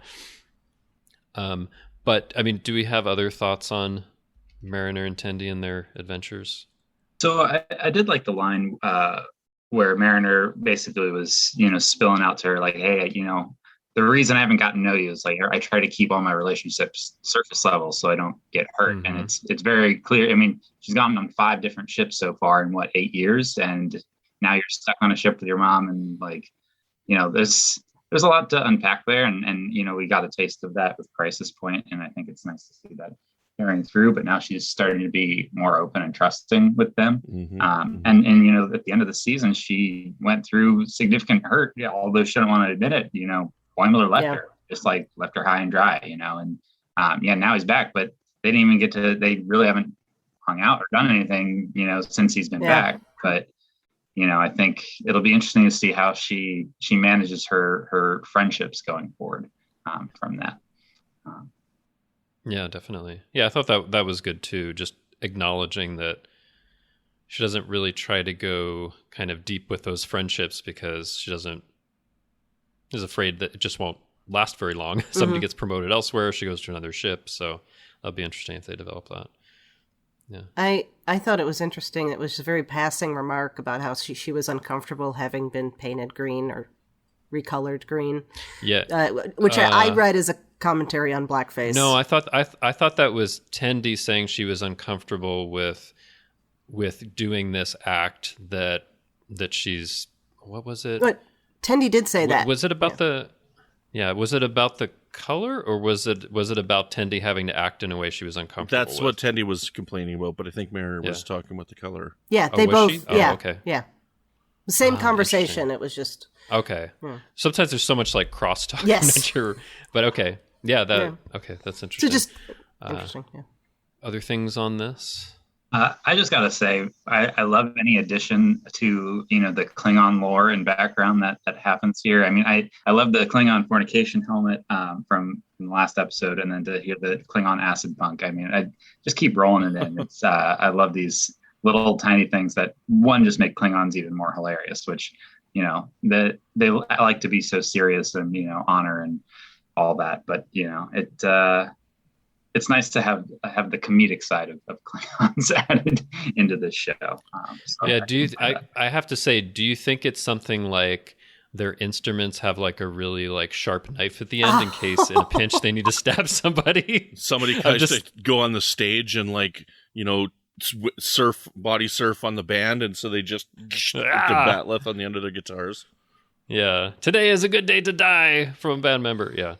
but I mean, do we have other thoughts on Mariner and Tendi and their adventures? So I did like the line where Mariner basically was, spilling out to her like, hey, the reason I haven't gotten to know you is like I try to keep all my relationships surface level so I don't get hurt. And it's very clear. I mean, she's gone on 5 different ships so far in 8 years, and now you're stuck on a ship with your mom, and like, there's a lot to unpack there, and we got a taste of that with Crisis Point, and I think it's nice to see that carrying through. But now she's starting to be more open and trusting with them. And at the end of the season, she went through significant hurt, although she didn't want to admit it. Boimler left her, just like left her high and dry, and now he's back, but they didn't even they really haven't hung out or done anything, since he's been back. But, I think it'll be interesting to see how she manages her friendships going forward from that. Yeah, definitely. Yeah, I thought that was good too. Just acknowledging that she doesn't really try to go kind of deep with those friendships because she is afraid that it just won't last very long. Somebody gets promoted elsewhere, she goes to another ship. So that'll be interesting if they develop that. Yeah. I thought it was interesting. It was a very passing remark about how she was uncomfortable having been painted green or recolored green. Yeah. Which I read as a commentary on blackface. No, I thought that was Tendi saying she was uncomfortable with doing this act that she's, what was it? But Tendi did say that. Was it about was it about the color, or was it about Tendi having to act in a way she was uncomfortable That's with? what Tendi was complaining about, but I think Mariner was talking about the color. Yeah, they both. She? Yeah, okay. Yeah, the same conversation. It was just okay. Sometimes there's so much like crosstalk. Yes, but okay. Yeah, okay, that's interesting. So just interesting. Yeah. Other things on this? I just gotta say, I love any addition to the Klingon lore and background that happens here. I mean, I love the Klingon fornication helmet from the last episode, and then to hear the Klingon acid punk. I mean, I just keep rolling it in. It's I love these little tiny things that just make Klingons even more hilarious. Which that they like to be so serious and honor and all that, but it's nice to have the comedic side of Klingons added into this show. I have to say, do you think it's something like their instruments have like a really like sharp knife at the end in case in a pinch they need to stab somebody? Somebody tries to go on the stage and body surf on the band, and so they just put the batleth on the end of their guitars. Yeah, today is a good day to die from a band member. Yeah,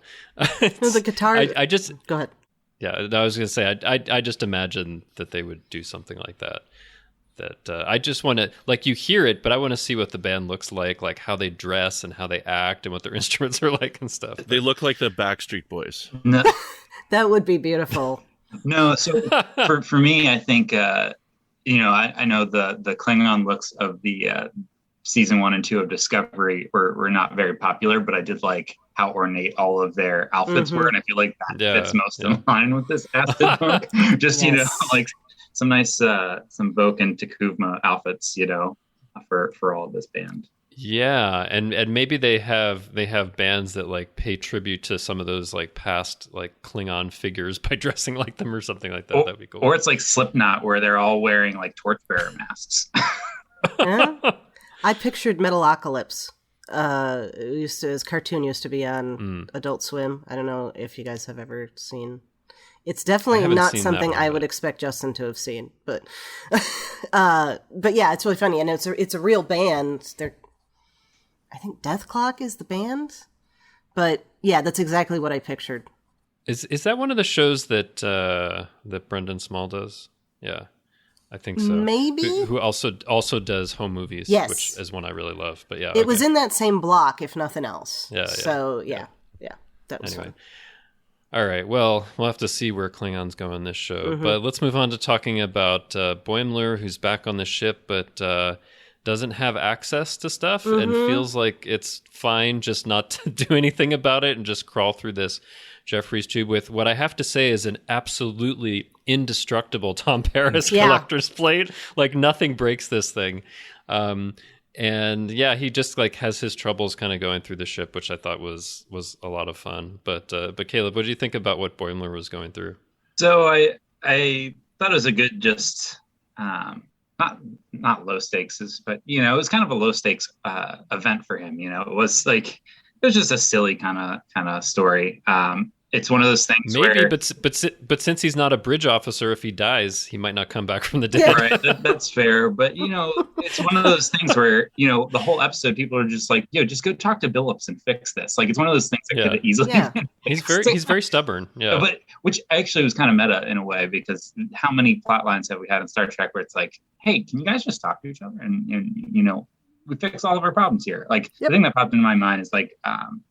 the guitar. I just go ahead. Yeah, I was going to say, I just imagine that they would do something like that. I just want to, you hear it, but I want to see what the band looks like how they dress and how they act and what their instruments are like and stuff. They look like the Backstreet Boys. No. That would be beautiful. No, so for me, I think, I know the Klingon looks of the season 1 and 2 of Discovery were not very popular, but I did like how ornate all of their outfits were, and I feel like that fits most in line with this acid punk. Just you know, like some nice some Vogue and Takuvma outfits, you know, for all of this band. Yeah, and maybe they have bands that like pay tribute to some of those like past like Klingon figures by dressing like them or something like that. That'd be cool. Or it's like Slipknot where they're all wearing like torchbearer masks. Yeah. I pictured Metalocalypse. His cartoon used to be on Adult Swim. I don't know if you guys have ever seen. It's definitely not something I would expect Justin to have seen, but yeah, it's really funny, and it's a real band. I think Death Clock is the band, but yeah, that's exactly what I pictured. Is that one of the shows that that Brendan Small does? Yeah. I think so. Maybe. Who also does home movies, yes. Which is one I really love. But yeah, it was in that same block, if nothing else. Yeah. So yeah, that was anyway. fun. All right. Well, we'll have to see where Klingons go in this show. But let's move on to talking about Boimler, who's back on the ship, but doesn't have access to stuff and feels like it's fine just not to do anything about it and just crawl through this Jeffries tube with what I have to say is an absolutely indestructible Tom Paris collector's plate. Like nothing breaks this thing. And yeah, he just like has his troubles kind of going through the ship, which I thought was a lot of fun. But Caleb, what do you think about what Boimler was going through? So I thought it was a good, just not low stakes, but you know, it was kind of a low stakes event for him. You know, it was just a silly kind of story. It's one of those things where... but since he's not a bridge officer, if he dies, he might not come back from the dead. Yeah, right, that's fair. But, you know, it's one of those things where, you know, the whole episode, people are just like, yo, just go talk to Billups and fix this. Like, it's one of those things that could have easily... Yeah. He's very stubborn, yeah. But, which actually was kind of meta in a way, because how many plot lines have we had in Star Trek where it's like, hey, can you guys just talk to each other? And you know, we fix all of our problems here. Like, the thing that popped into my mind is, like,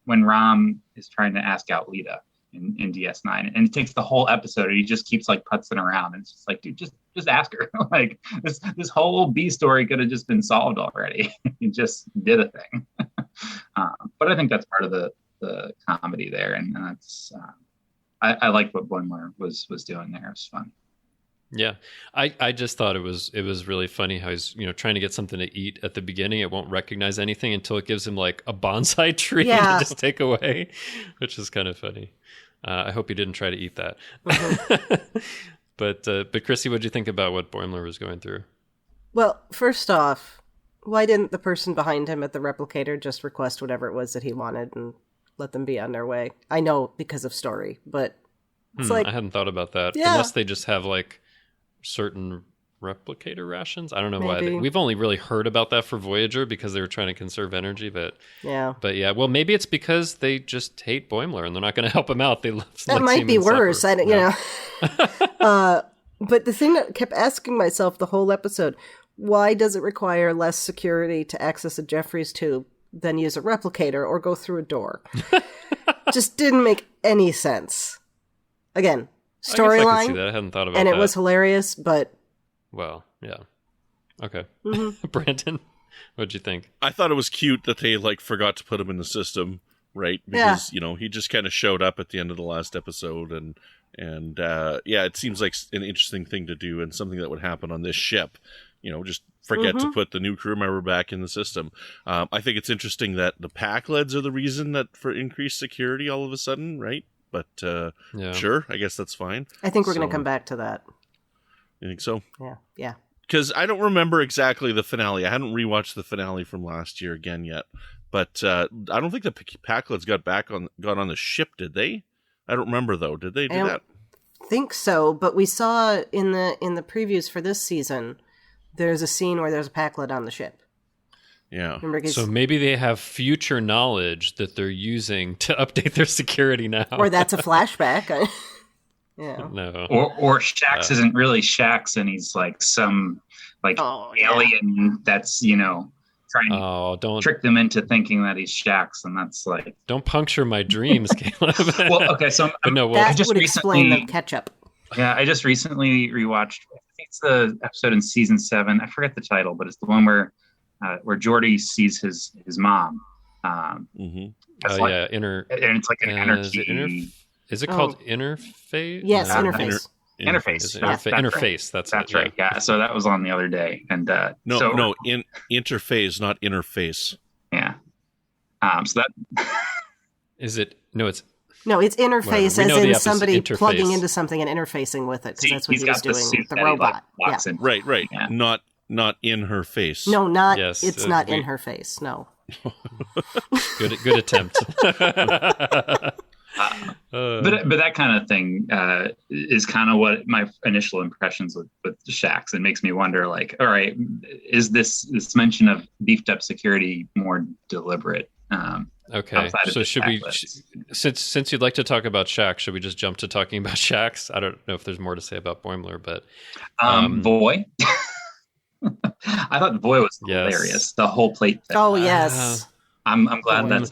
when Rom is trying to ask out Lita in DS9, and it takes the whole episode, and he just keeps like putzing around, and it's just like, dude, just ask her. Like this whole B story could have just been solved already. He just did a thing. But I think that's part of the comedy there, and that's I liked what Boimler was doing there. It was fun. Yeah, I just thought it was really funny how he's, you know, trying to get something to eat at the beginning. It won't recognize anything until it gives him like a bonsai tree to just take away, which is kind of funny. I hope he didn't try to eat that. But Chrissy, what did you think about what Boimler was going through? Well, first off, why didn't the person behind him at the replicator just request whatever it was that he wanted and let them be on their way? I know because of story, but it's like... I hadn't thought about that. Yeah. Unless they just have like certain replicator rations. I don't know why. We've only really heard about that for Voyager because they were trying to conserve energy, but yeah. Well, maybe it's because they just hate Boimler and they're not going to help him out. That might be worse. I don't, you know. But the thing that kept asking myself the whole episode, why does it require less security to access a Jeffries tube than use a replicator or go through a door? Just didn't make any sense. Again, storyline. I see that. I hadn't thought about and that. It was hilarious, but... Well, yeah. Okay. Brandon, what'd you think? I thought it was cute that they like forgot to put him in the system, right? Because, you know, he just kind of showed up at the end of the last episode, and it seems like an interesting thing to do and something that would happen on this ship. You know, just forget to put the new crew member back in the system. I think it's interesting that the pack leads are the reason that for increased security all of a sudden, right? But sure, I guess that's fine. I think we're going to come back to that. You think so? Yeah. Because I don't remember exactly the finale. I hadn't rewatched the finale from last year again yet. But I don't think the Packlets got on the ship, did they? I don't remember though. Did they do that? I think so, but we saw in the previews for this season, there's a scene where there's a Packlet on the ship. Yeah. So maybe they have future knowledge that they're using to update their security now. Or that's a flashback. Yeah. No. Or Shax isn't really Shax, and he's like some alien that's, you know, trying to trick them into thinking that he's Shax, and that's like... Don't puncture my dreams, Caleb. Well, okay, so that would explain the ketchup. Yeah, I just recently rewatched, I think it's the episode in season 7. I forget the title, but it's the one where where Geordie sees his mom. Oh like, yeah, and it's like an energy. Is it called interface? Yes, interface. Interface. Interface. That's right. Yeah. So that was on the other day, and interface, not interface. Yeah. So that is it? No, it's interface, as in somebody plugging into something and interfacing with it, because that's what he was doing with the robot. Yeah. Right. Yeah. Not in her face. No, not. Yes, it's not in her face. No. Good attempt. But that kind of thing is kind of what my initial impressions with Shaxs. It makes me wonder, like, all right, is this mention of beefed up security more deliberate? Okay, so should we, since you'd like to talk about Shaxs, should we just jump to talking about Shaxs? I don't know if there's more to say about Boimler, but Voy. I thought Voy was hilarious. The whole plate thing. Oh yes, I'm glad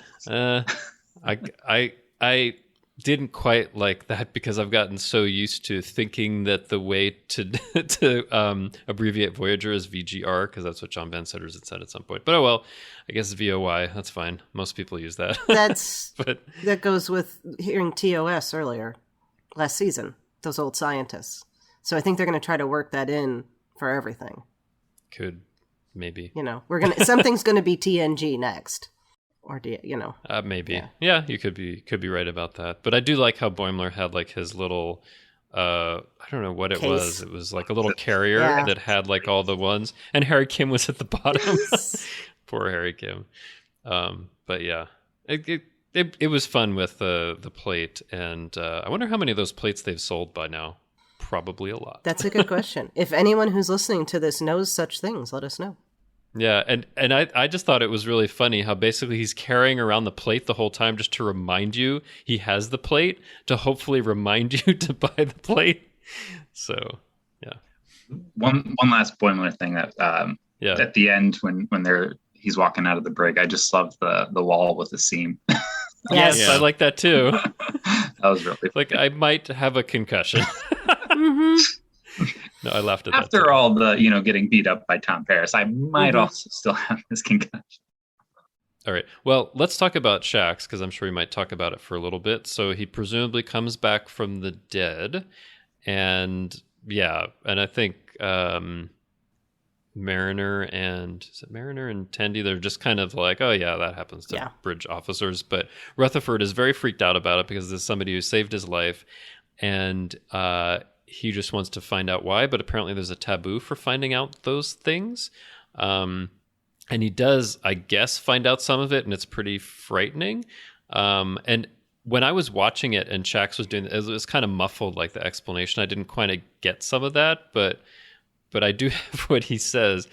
I didn't quite like that because I've gotten so used to thinking that the way to abbreviate Voyager is VGR, because that's what John Van Setters had said at some point. But oh well, I guess VOY, that's fine. Most people use that. That goes with hearing TOS earlier last season, those old scientists. So I think they're going to try to work that in for everything. Could, maybe. Something's going to be TNG next. Or do you maybe. Yeah, you could be right about that. But I do like how Boimler had like his little I don't know what it was. It was like a little carrier that had like all the ones, and Harry Kim was at the bottom. Poor Harry Kim. But yeah. It was fun with the plate, and I wonder how many of those plates they've sold by now. Probably a lot. That's a good question. If anyone who's listening to this knows such things, let us know. Yeah, and I just thought it was really funny how basically he's carrying around the plate the whole time just to remind you he has the plate, to hopefully remind you to buy the plate. So, yeah. One last Boimler thing that at the end when he's walking out of the brig, I just love the wall with the seam. Yes, I like that too. That was really funny. Like I might have a concussion. No, I laughed at that. After all the, getting beat up by Tom Paris, I might also still have this concussion. All right. Well, let's talk about Shaxs, because I'm sure we might talk about it for a little bit. So he presumably comes back from the dead. And I think Mariner and Tendi, they're just kind of like, oh yeah, that happens to bridge officers. But Rutherford is very freaked out about it because there's somebody who saved his life. And he just wants to find out why, but apparently there's a taboo for finding out those things. And he does, I guess, find out some of it, and it's pretty frightening. And when I was watching it and Shaxs was doing it, it was kind of muffled, like the explanation. I didn't quite get some of that, but I do have what he says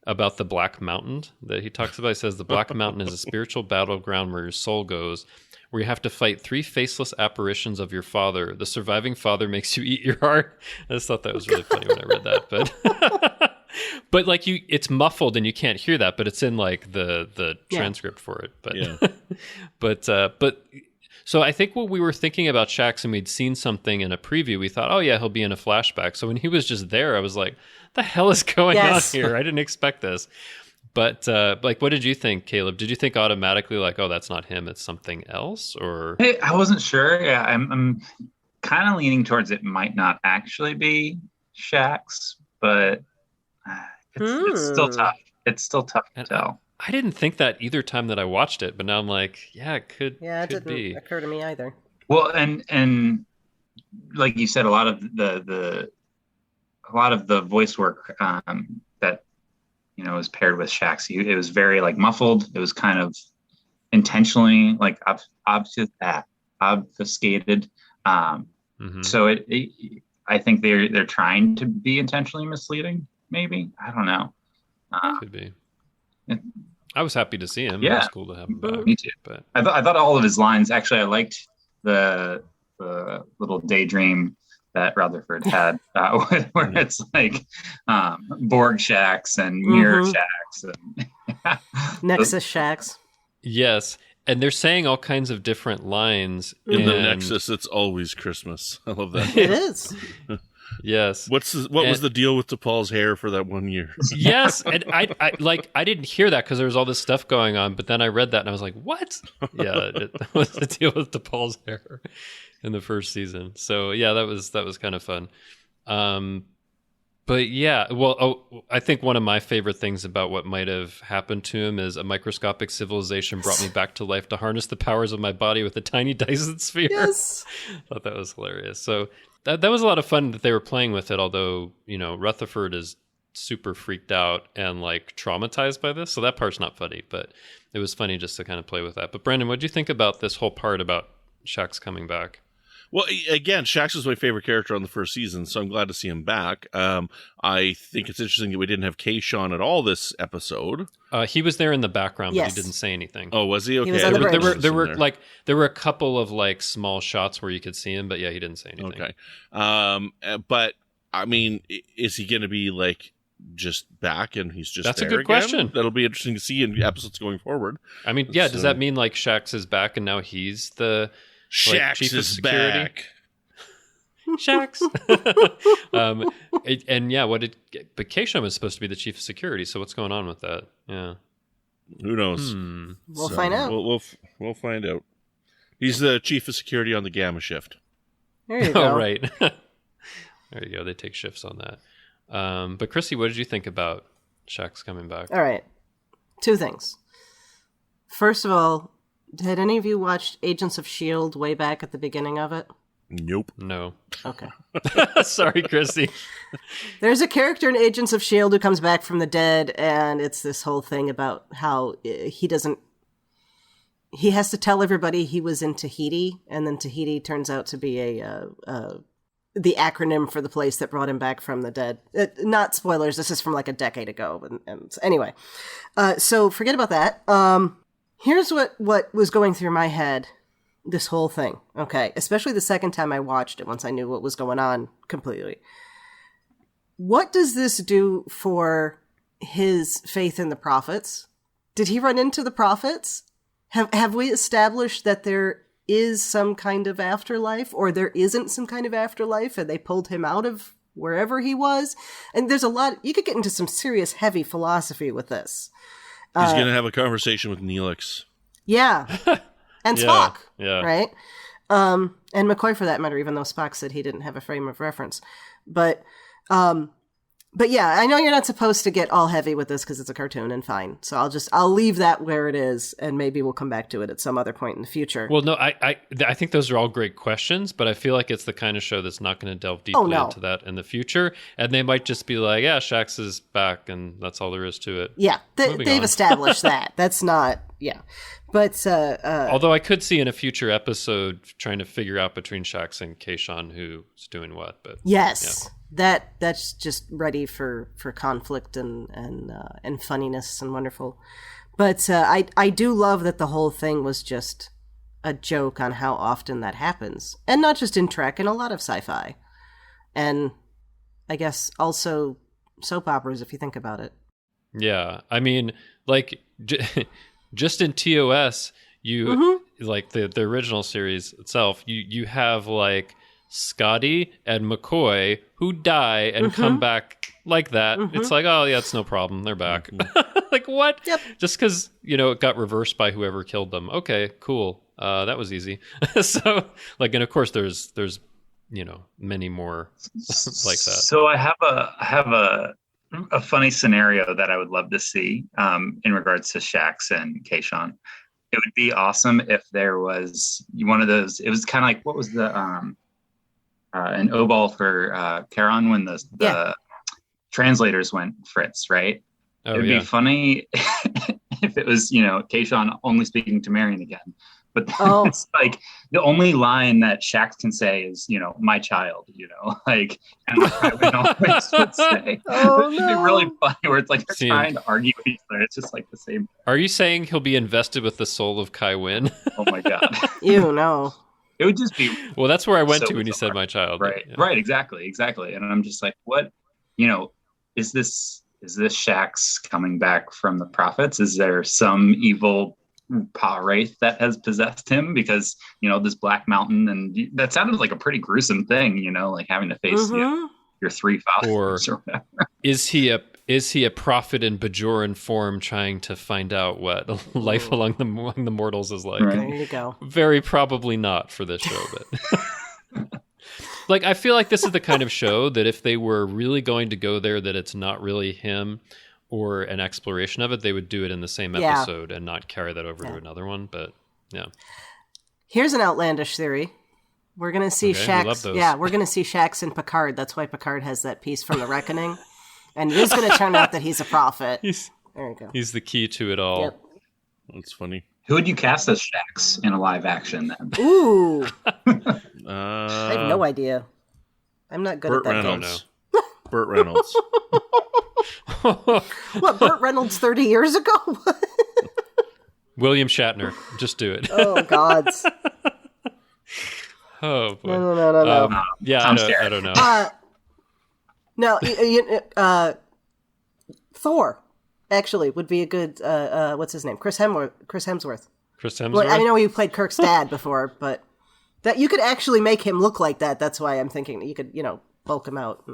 about the Black Mountain that he talks about. He says, the Black Mountain is a spiritual battleground where your soul goes, where you have to fight 3 faceless apparitions of your father. The surviving father makes you eat your heart. I just thought that was really funny when I read that. But like it's muffled and you can't hear that, but it's in like the transcript for it. But but so I think what we were thinking about Shaxs, and we'd seen something in a preview, we thought, oh yeah, he'll be in a flashback. So when he was just there, I was like, the hell is going on here? I didn't expect this. But like, what did you think, Caleb? Did you think automatically like, oh, that's not him, it's something else? Or I wasn't sure. Yeah, I'm kind of leaning towards it might not actually be Shaxs, but it's still tough. It's still tough to tell. I didn't think that either time that I watched it, but now I'm like, yeah, it could. Yeah, it could didn't occur to me either. Well, and like you said, a lot of the voice work that was paired with Shaxs. It was very like muffled. It was kind of intentionally like obfuscated. So I think they're trying to be intentionally misleading. Maybe, I don't know. Could be. I was happy to see him. Yeah, it was cool to have him back. Me too. But I thought all of his lines. Actually, I liked the little daydream that Rutherford had, where it's like Borg Shaxs and Mirror Shaxs and Nexus Shaxs. Yes, and they're saying all kinds of different lines. In the Nexus, it's always Christmas. I love that. It is. Yes. What was the deal with T'Pol's hair for that 1 year? Yes, and I didn't hear that because there was all this stuff going on, but then I read that and I was like, what? Yeah, that was the deal with T'Pol's hair in the first season. So yeah, that was kind of fun. But yeah, I think one of my favorite things about what might have happened to him is a microscopic civilization brought me back to life to harness the powers of my body with a tiny Dyson sphere. Yes. I thought that was hilarious. So that was a lot of fun that they were playing with it, although, Rutherford is super freaked out and like traumatized by this. So that part's not funny, but it was funny just to kind of play with that. But Brandon, what do you think about this whole part about Shax coming back? Well, again, Shax was my favorite character on the first season, so I'm glad to see him back. I think it's interesting that we didn't have Kayshawn at all this episode. He was there in the background, yes. but he didn't say anything. Oh, was he? Okay. He was on the bridge. There were a couple of like small shots where you could see him, but yeah, he didn't say anything. Okay. But I mean, is he going to be like just back and he's just That's there a good again? question. That'll be interesting to see in episodes going forward. I mean, yeah, does that mean like Shax is back and now he's the Shax chief is of security? back. Shax. And yeah, but Kayshawn was supposed to be the chief of security, so what's going on with that? Yeah. Who knows? We'll find out. We'll find out. He's the chief of security on the Gamma shift. There you go. Oh, right. There you go. They take shifts on that. But Chrissy, what did you think about Shax coming back? All right. 2 things. First of all, had any of you watched Agents of S.H.I.E.L.D. way back at the beginning of it? Nope. No. Okay. Sorry, Chrissy. There's a character in Agents of S.H.I.E.L.D. who comes back from the dead, and it's this whole thing about how he has to tell everybody he was in Tahiti, and then Tahiti turns out to be the acronym for the place that brought him back from the dead. Not spoilers, this is from like a decade ago. And anyway, so forget about that. Here's what was going through my head. This whole thing, okay? Especially the second time I watched it, once I knew what was going on completely. What does this do for his faith in the prophets? Did he run into the prophets? Have we established that there is some kind of afterlife, or there isn't some kind of afterlife, and they pulled him out of wherever he was? And there's a lot, you could get into some serious heavy philosophy with this. He's going to have a conversation with Neelix. Yeah. And Spock, yeah. Right? And McCoy, for that matter, even though Spock said he didn't have a frame of reference. But yeah, I know you're not supposed to get all heavy with this because it's a cartoon, and fine. So I'll leave that where it is, and maybe we'll come back to it at some other point in the future. Well, no, I think those are all great questions, but I feel like it's the kind of show that's not going to delve deeply into that in the future, and they might just be like, yeah, Shax is back, and that's all there is to it. Yeah, they've established that. That's not, yeah. But although I could see in a future episode trying to figure out between Shax and Kayshawn who's doing what. But yes, yeah. That's just ready for conflict and funniness and wonderful. But I do love that the whole thing was just a joke on how often that happens, and not just in Trek, in a lot of sci-fi, and I guess also soap operas if you think about it. Yeah, I mean, like. Just in TOS, you like the original series itself, you have like Scotty and McCoy who die and come back like that. It's like, oh yeah, it's no problem, they're back. Like what? Yep. Just because it got reversed by whoever killed them. Okay, cool. That was easy. So like, and of course there's many more like that. So I have a funny scenario that I would love to see in regards to Shax and Kayshawn. It would be awesome if there was one of those. It was kind of like, what was the an O-ball for Charon when the translators went Fritz, right? Oh, it would be funny if it was Kayshawn only speaking to Marion again. But it's like the only line that Shax can say is, my child, like, and I would always would say, which would be really funny, where it's like they're trying to argue with each other. It's just like the same. Are you saying he'll be invested with the soul of Kai Wynn? Oh my God. You know. It would just be. Well, that's where I went to when you said my child. Right. Yeah. Right. Exactly. And I'm just like, what, is this Shax coming back from the prophets? Is there some evil wraith that has possessed him because this black mountain, and that sounded like a pretty gruesome thing, like having to face your three fathers or whatever. Is he a prophet in Bajoran form trying to find out what life among the mortals is like? Right. There you go. Very probably not for this show, but like I feel like this is the kind of show that if they were really going to go there, that it's not really him or an exploration of it, they would do it in the same episode and not carry that over to another one. But yeah, here's an outlandish theory. We're gonna see Shax. Yeah, we're gonna see Shax and Picard. That's why Picard has that piece from The Reckoning, and it is gonna turn out that he's a prophet. There you go. He's the key to it all. Yep. That's funny. Who would you cast as Shax in a live action then? Ooh, I have no idea. I'm not good Burt at that Reynolds. Burt Reynolds. What, Burt Reynolds 30 years ago? William Shatner. Just do it. Oh, gods. Oh, boy. No. Yeah, I don't know. Thor, actually, would be a good, what's his name? Chris Hemsworth. Chris Hemsworth? Well, I know he played Kirk's dad before, but that you could actually make him look like that. That's why I'm thinking that you could, bulk him out.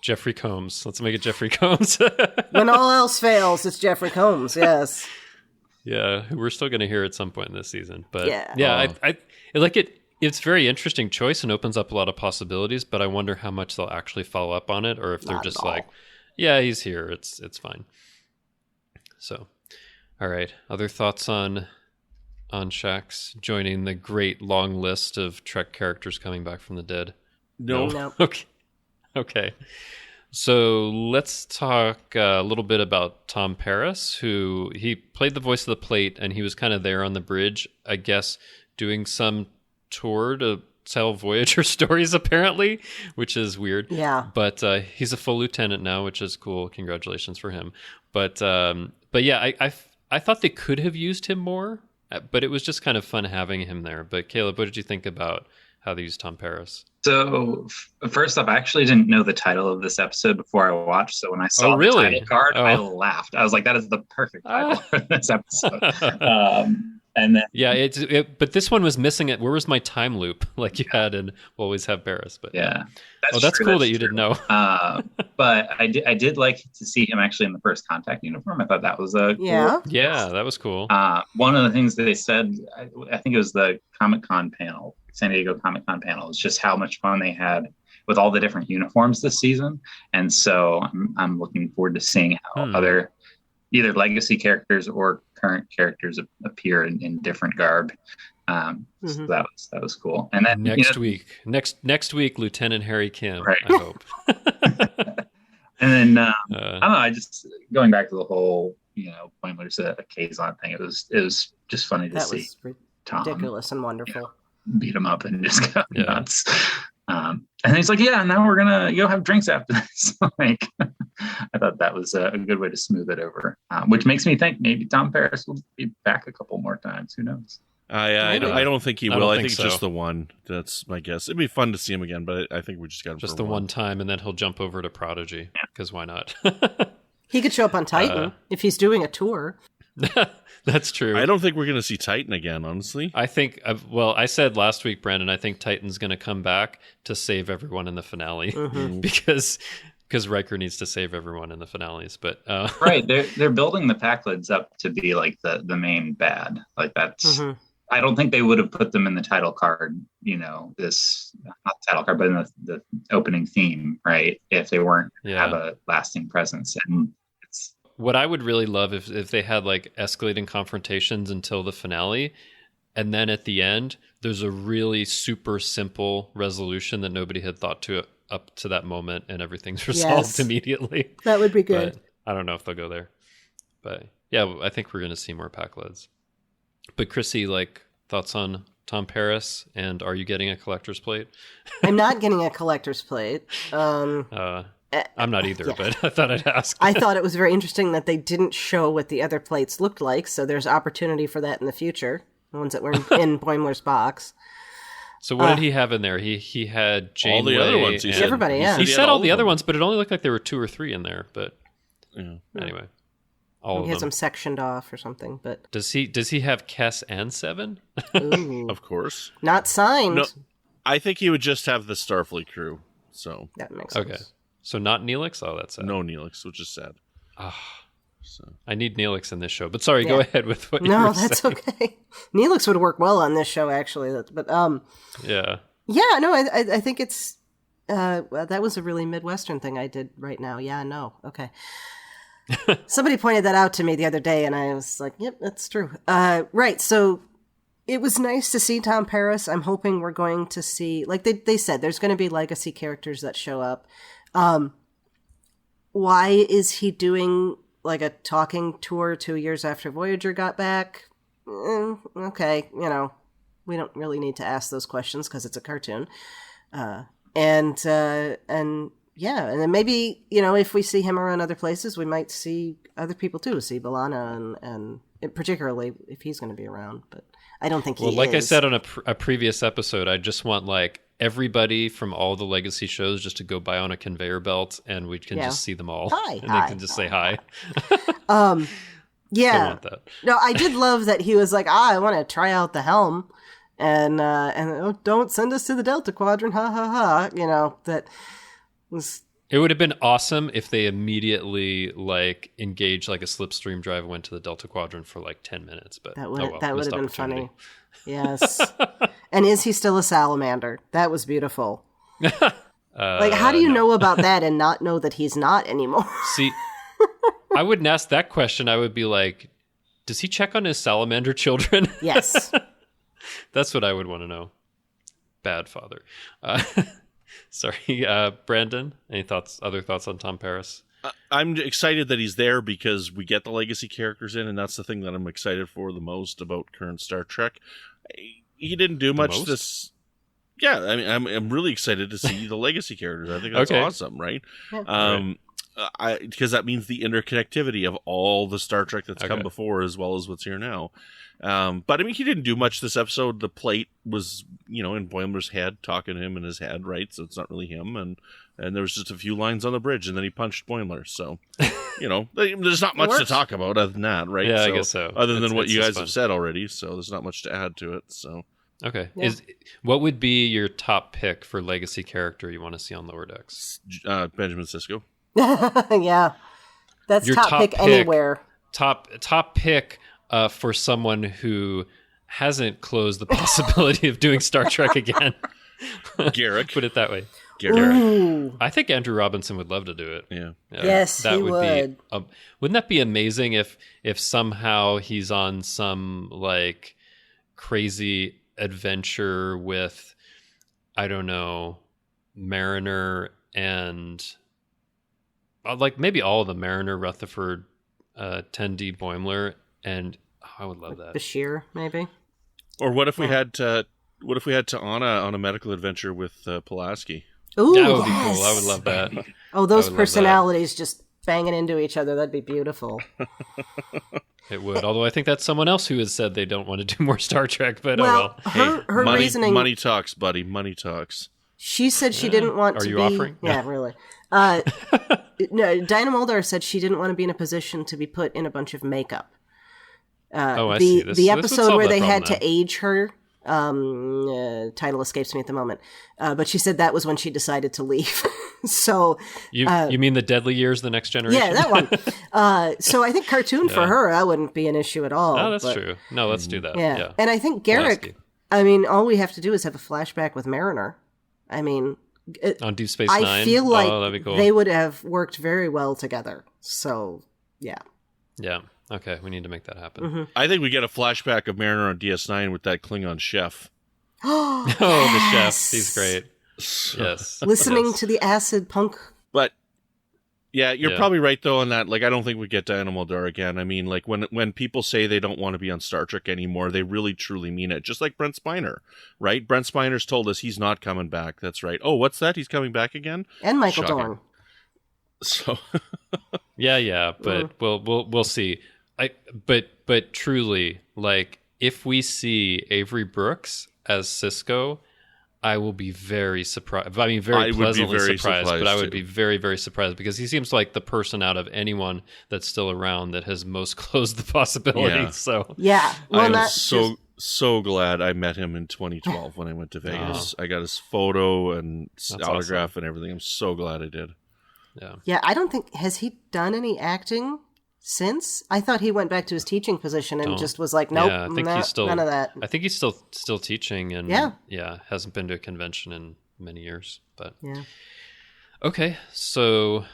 Jeffrey Combs. Let's make it Jeffrey Combs. When all else fails, it's Jeffrey Combs, yes. Yeah, we're still going to hear at some point in this season. But I like it. It's a very interesting choice and opens up a lot of possibilities, but I wonder how much they'll actually follow up on it, or if they're just like, yeah, he's here. It's fine. So, all right. Other thoughts on Shax joining the great long list of Trek characters coming back from the dead? No. Okay. So let's talk a little bit about Tom Paris, who he played the voice of the plate, and he was kind of there on the bridge, I guess, doing some tour to tell Voyager stories, apparently, which is weird. Yeah. But he's a full lieutenant now, which is cool. Congratulations for him. But yeah, I thought they could have used him more, but it was just kind of fun having him there. But Caleb, what did you think about how they used Tom Paris? So first off, I actually didn't know the title of this episode before I watched. So when I saw the title card, I laughed. I was like, that is the perfect title for this episode. And then but this one was missing it. Where was my time loop like you had in Always Have Paris? But that's cool that you didn't know. But I did like to see him actually in the First Contact uniform. I thought that was cool. Yeah, that was cool. One of the things that they said, I think it was the Comic-Con panel, San Diego Comic-Con panel, is just how much fun they had with all the different uniforms this season. And so I'm looking forward to seeing how other either legacy characters or current characters appear in different garb. So that was cool. And then next week, Lieutenant Harry Kim, right. I hope. And then I don't know. I just going back to the whole Pointless a Kazon thing. It was just funny to see. Tom ridiculous and wonderful. Beat him up and just go nuts. And he's like, yeah, now we're gonna have drinks after this. Like, I thought that was a good way to smooth it over, which makes me think maybe Tom Paris will be back a couple more times. Who knows? I don't think he will. I think it's just the one. That's my guess. It'd be fun to see him again, but I think we just got him just the one time, and then he'll jump over to Prodigy because why not? He could show up on Titan if he's doing a tour. That's true. I don't think we're going to see Titan again, honestly. I think, I said last week, Brandon, I think Titan's going to come back to save everyone in the finale because Riker needs to save everyone in the finales. But right, they're building the Packlids up to be like the main bad. Like that's. I don't think they would have put them in the title card. This not the title card, but in the opening theme, right? If they weren't have a lasting presence and. What I would really love if they had like escalating confrontations until the finale, and then at the end, there's a really super simple resolution that nobody had thought to up to that moment, and everything's resolved immediately. That would be good. But I don't know if they'll go there. But yeah, I think we're going to see more Packlids. But Chrissy, thoughts on Tom Paris, and are you getting a collector's plate? I'm not getting a collector's plate. I'm not either, but I thought I'd ask. I thought it was very interesting that they didn't show what the other plates looked like, so there's opportunity for that in the future. The ones that were in Boimler's box. So what did he have in there? He had Janeway. All the other ones. Everybody, yeah. He said all the other ones, but it only looked like there were 2 or 3 in there. But anyway, all of them. He has them sectioned off or something. But does he have Kes and Seven? Of course. Not signed. No, I think he would just have the Starfleet crew. So that makes sense. Okay. So not Neelix? Oh, that's sad. No Neelix, which is sad. So. I need Neelix in this show. But sorry, go ahead with what you were saying. No, that's okay. Neelix would work well on this show, actually. Yeah. Yeah, no, I think it's... well, that was a really Midwestern thing I did right now. Yeah, no, okay. Somebody pointed that out to me the other day, and I was like, yep, that's true. Right, so it was nice to see Tom Paris. I'm hoping we're going to see... Like they said, there's going to be legacy characters that show up. Why is he doing like a talking tour 2 years after Voyager got back? Okay, we don't really need to ask those questions because it's a cartoon. And yeah, and then maybe, if we see him around other places, we might see other people too, see B'Elanna and particularly if he's going to be around, but I don't think he is. Well, like I said on a previous episode, I just want like everybody from all the legacy shows just to go by on a conveyor belt and we can just see them all. Hi, and hi, they can just say hi. Yeah. I want that. No, I did love that he was like, I want to try out the helm. And oh, don't send us to the Delta Quadrant, ha ha ha. That was. It would have been awesome if they immediately like engaged like a slipstream drive and went to the Delta Quadrant for like 10 minutes. But that would have been funny. Yes. Yeah. And is he still a salamander? That was beautiful. Like, how do you know about that and not know that he's not anymore? See, I wouldn't ask that question. I would be like, does he check on his salamander children? Yes. That's what I would want to know. Bad father. Sorry, Brandon, other thoughts on Tom Paris? I'm excited that he's there because we get the legacy characters in, and that's the thing that I'm excited for the most about current Star Trek. He didn't do much this. Yeah, I mean, I'm really excited to see the legacy characters. I think that's awesome, right? Because that means the interconnectivity of all the Star Trek that's come before as well as what's here now. But I mean, he didn't do much this episode. The plate was, in Boimler's head, talking to him in his head, right? So it's not really him. And there was just a few lines on the bridge, and then he punched Boimler. So, there's not much to talk about other than that, right? Yeah, I guess so. Other than what you guys have said already. So there's not much to add to it. So. Okay. Yeah. What would be your top pick for legacy character you want to see on Lower Decks? Benjamin Sisko. Yeah. That's your top pick anywhere. Top pick for someone who hasn't closed the possibility of doing Star Trek again. Garrick. Put it that way. Garrick. I think Andrew Robinson would love to do it. Yeah. Yes, that he would. Wouldn't that be amazing if somehow he's on some like crazy adventure with, I don't know, Mariner and like maybe all of the Mariner, Rutherford, Tendi, Boimler, and I would love that. Bashir, maybe. Or what if we had Anna on a medical adventure with Pulaski? Ooh, that would be cool. I would love that. Oh, those personalities just banging into each other. That'd be beautiful. It would. Although I think that's someone else who has said they don't want to do more Star Trek. But her money, reasoning. Money talks, buddy. Money talks. She said she didn't want to be. Are you offering? Yeah, really. No, Dinah Muldaur said she didn't want to be in a position to be put in a bunch of makeup. I see. The episode where they had to age her. Title escapes me at the moment. But she said that was when she decided to leave. So you mean the Deadly Years, The Next Generation? Yeah, that one. So I think cartoon for her, that wouldn't be an issue at all. Oh, that's true. No, let's do that. Yeah. And I think Garrick, all we have to do is have a flashback with Mariner. I mean, on Deep Space Nine. I feel like that'd be cool. They would have worked very well together. So, yeah. Yeah. Okay, we need to make that happen. Mm-hmm. I think we get a flashback of Mariner on DS9 with that Klingon chef. Oh, the chef. He's great. Yes. Listening to the acid punk. But, yeah, you're probably right, though, on that. Like, I don't think we get Dinah Muldaur again. I mean, like, when people say they don't want to be on Star Trek anymore, they really, truly mean it. Just like Brent Spiner, right? Brent Spiner's told us he's not coming back. That's right. Oh, what's that? He's coming back again? And Michael Dorn. So... yeah, but we'll see. But truly, like, if we see Avery Brooks as Sisko, I will be very surprised. I mean, very pleasantly surprised, but I would be very, very surprised because he seems like the person out of anyone that's still around that has most closed the possibility. Yeah. So yeah, well, I'm so glad I met him in 2012 when I went to Vegas. I got his photo and autograph and everything. I'm so glad I did. Yeah. Yeah, I don't think... Has he done any acting since? I thought he went back to his teaching position and just was like, nope, yeah, I think he's still, none of that. I think he's still teaching and hasn't been to a convention in many years. But yeah. Okay, so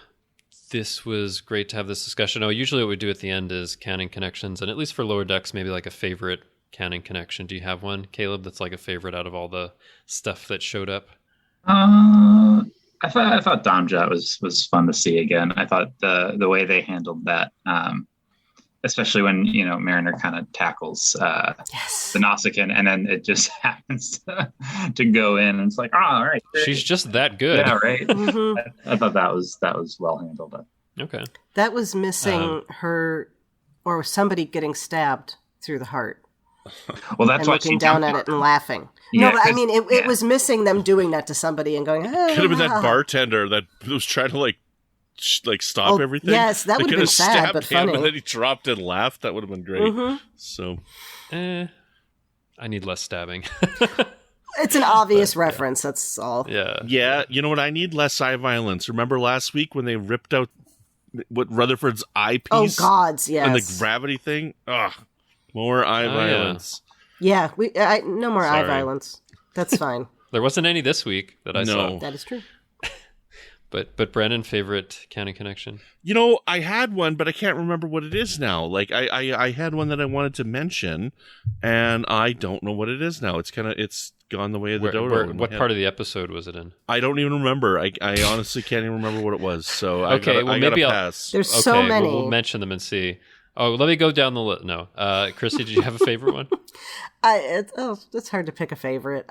this was great to have this discussion. Usually what we do at the end is canon connections, and at least for Lower Decks, maybe like a favorite canon connection. Do you have one, Caleb, that's like a favorite out of all the stuff that showed up? I thought Domjot was fun to see again. I thought the way they handled that, especially when Mariner kind of tackles the Nausicaan, and then it just happens to go in, and it's like, oh, all right, great. She's just that good. Yeah, right. I thought that was well handled. Okay, that was missing her or somebody getting stabbed through the heart. Well, that's why looking down at it and laughing. Yeah, no, but I mean, it was missing them doing that to somebody and going. Oh, could have been that bartender that was trying to stop everything. Yes, that would have been sad, but funny. And then he dropped and laughed. That would have been great. So, I need less stabbing. It's an obvious reference. That's all. Yeah. You know what? I need less eye violence. Remember last week when they ripped out Rutherford's eyepiece? Oh, gods, yes. And the gravity thing? Ugh. More eye violence. Yeah, no more eye violence. That's fine. There wasn't any this week that I saw. That is true. But Brandon, favorite canon connection? I had one, but I can't remember what it is now. Like I had one that I wanted to mention, and I don't know what it is now. It's gone the way of the dodo. What part of the episode was it in? I don't even remember. I honestly can't even remember what it was. So okay, I gotta pass. There's so many. We'll mention them and see. Oh, let me go down the list. No, Chrissie, did you have a favorite one? It's hard to pick a favorite.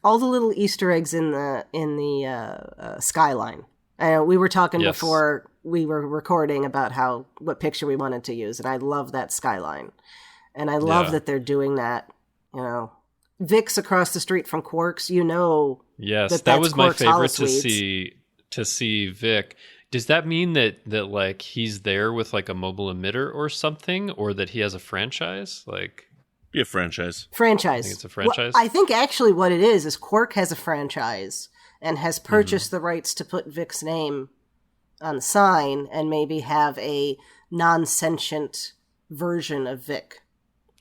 All the little Easter eggs in the skyline. We were talking before we were recording about what picture we wanted to use, and I love that skyline, and I love that they're doing that. Vic's across the street from Quark's. Yes, that was my favorite to see Vic. Does that mean that like he's there with like a mobile emitter or something, or that he has a franchise? Be a franchise. Franchise. I think it's a franchise. Well, I think actually what it is Quark has a franchise and has purchased the rights to put Vic's name on the sign and maybe have a non-sentient version of Vic.